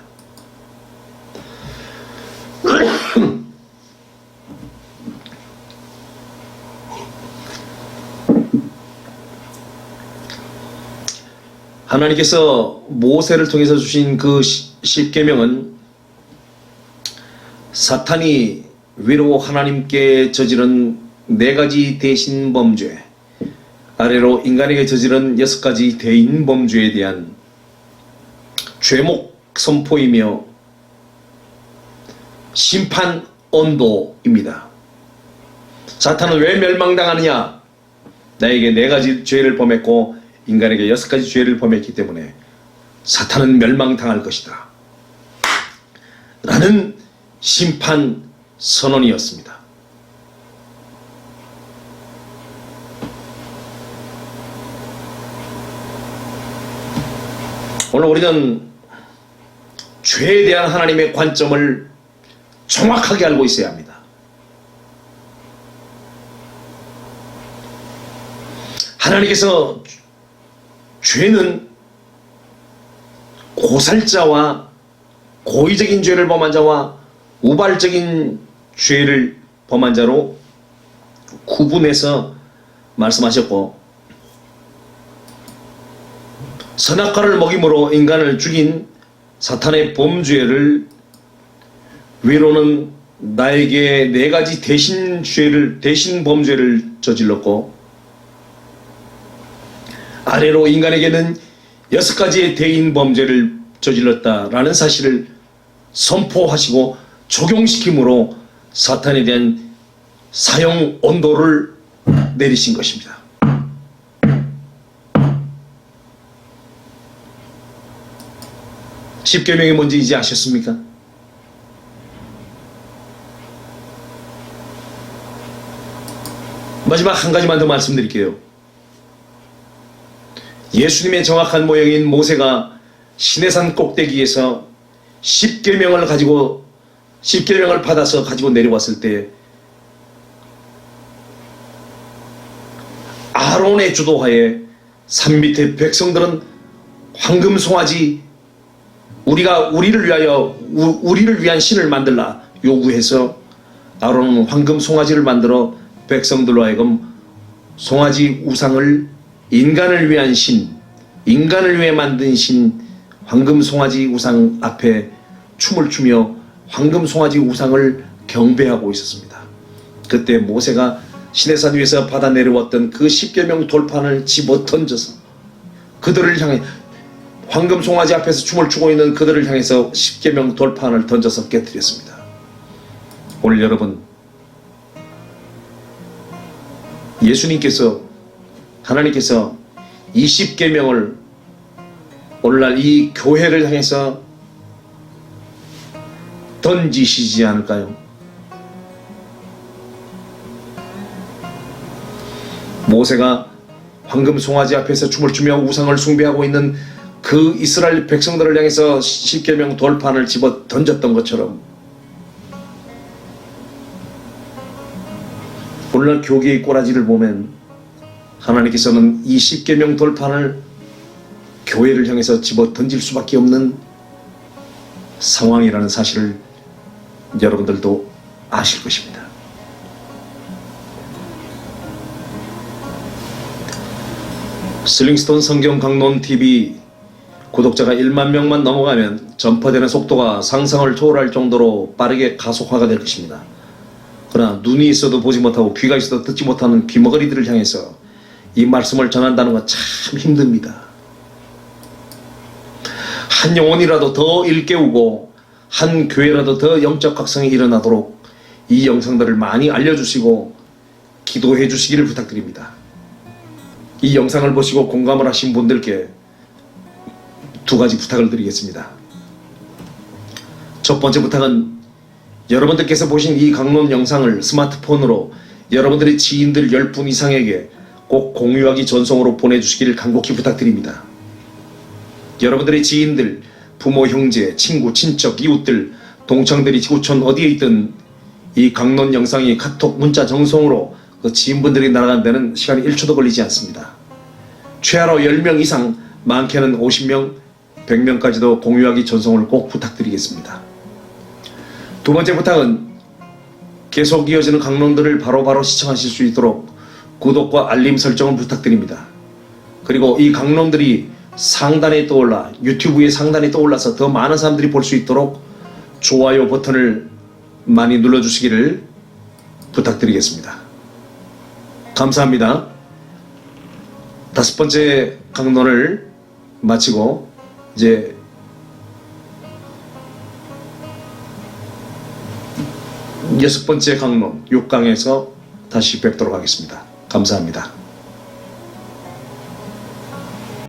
Speaker 1: 하나님께서 모세를 통해서 주신 그 10계명은 사탄이 위로 하나님께 저지른 4가지 대신 범죄, 아래로 인간에게 저지른 6가지 대인 범죄에 대한 죄목 선포이며 심판 언도입니다. 사탄은 왜 멸망당하느냐? 나에게 4가지 죄를 범했고 인간에게 6가지 죄를 범했기 때문에 사탄은 멸망당할 것이다 라는 심판 선언이었습니다. 오늘 우리는 죄에 대한 하나님의 관점을 정확하게 알고 있어야 합니다. 하나님께서 죄는 고살자와 고의적인 죄를 범한 자와 우발적인 죄를 범한 자로 구분해서 말씀하셨고, 선악과를 먹임으로 인간을 죽인 사탄의 범죄를 위로는 나에게 4가지 대신 범죄를 저질렀고, 아래로 인간에게는 6가지의 대인 범죄를 저질렀다라는 사실을 선포하시고 적용시킴으로 사탄에 대한 사형 언도를 내리신 것입니다. 십계명이 뭔지 이제 아셨습니까? 마지막 한 가지만 더 말씀드릴게요. 예수님의 정확한 모형인 모세가 시내산 꼭대기에서 십계명을 받아서 가지고 내려왔을 때 아론의 주도하에 산 밑에 백성들은 황금 송아지 우리를 위한 신을 만들라 요구해서 아론은 황금 송아지를 만들어 백성들로 하여금 송아지 우상을 인간을 위한 신, 인간을 위해 만든 신 황금 송아지 우상 앞에 춤을 추며 황금 송아지 우상을 경배하고 있었습니다. 그때 모세가 시내산 위에서 받아 내려왔던 그 십계명 돌판을 집어 던져서 그들을 향해 황금 송아지 앞에서 춤을 추고 있는 그들을 향해서 십계명 돌판을 던져서 깨뜨렸습니다. 오늘 여러분, 예수님께서 하나님께서 이 십계명을 오늘날 이 교회를 향해서 던지시지 않을까요? 모세가 황금 송아지 앞에서 춤을 추며 우상을 숭배하고 있는 그 이스라엘 백성들을 향해서 십계명 돌판을 집어 던졌던 것처럼 오늘날 교계의 꼬라지를 보면 하나님께서는 이 십계명 돌판을 교회를 향해서 집어 던질 수밖에 없는 상황이라는 사실을 여러분들도 아실 것입니다. 슬링스톤 성경 강론 TV 구독자가 1만 명만 넘어가면 전파되는 속도가 상상을 초월할 정도로 빠르게 가속화가 될 것입니다. 그러나 눈이 있어도 보지 못하고 귀가 있어도 듣지 못하는 귀머거리들을 향해서 이 말씀을 전한다는 건 참 힘듭니다. 한 영혼이라도 더 일깨우고 한 교회라도 더 영적 각성이 일어나도록 이 영상들을 많이 알려주시고 기도해 주시기를 부탁드립니다. 이 영상을 보시고 공감을 하신 분들께 두 가지 부탁을 드리겠습니다. 첫 번째 부탁은 여러분들께서 보신 이 강론 영상을 스마트폰으로 여러분들의 지인들 10분 이상에게 꼭 공유하기 전송으로 보내주시기를 간곡히 부탁드립니다. 여러분들의 지인들, 부모, 형제, 친구, 친척, 이웃들, 동창들이 지구촌 어디에 있든 이 강론 영상이 카톡 문자 전송으로 그 지인분들이 날아가는 데는 시간이 1초도 걸리지 않습니다. 최하로 10명 이상, 많게는 50명, 100명까지도 공유하기 전송을 꼭 부탁드리겠습니다. 두 번째 부탁은 계속 이어지는 강론들을 바로바로 시청하실 수 있도록 구독과 알림 설정을 부탁드립니다. 그리고 이 강론들이 상단에 떠올라 유튜브의 상단에 떠올라서 더 많은 사람들이 볼 수 있도록 좋아요 버튼을 많이 눌러주시기를 부탁드리겠습니다. 감사합니다. 다섯 번째 강론을 마치고 이제 여섯 번째 강론 6강에서 다시 뵙도록 하겠습니다. 감사합니다.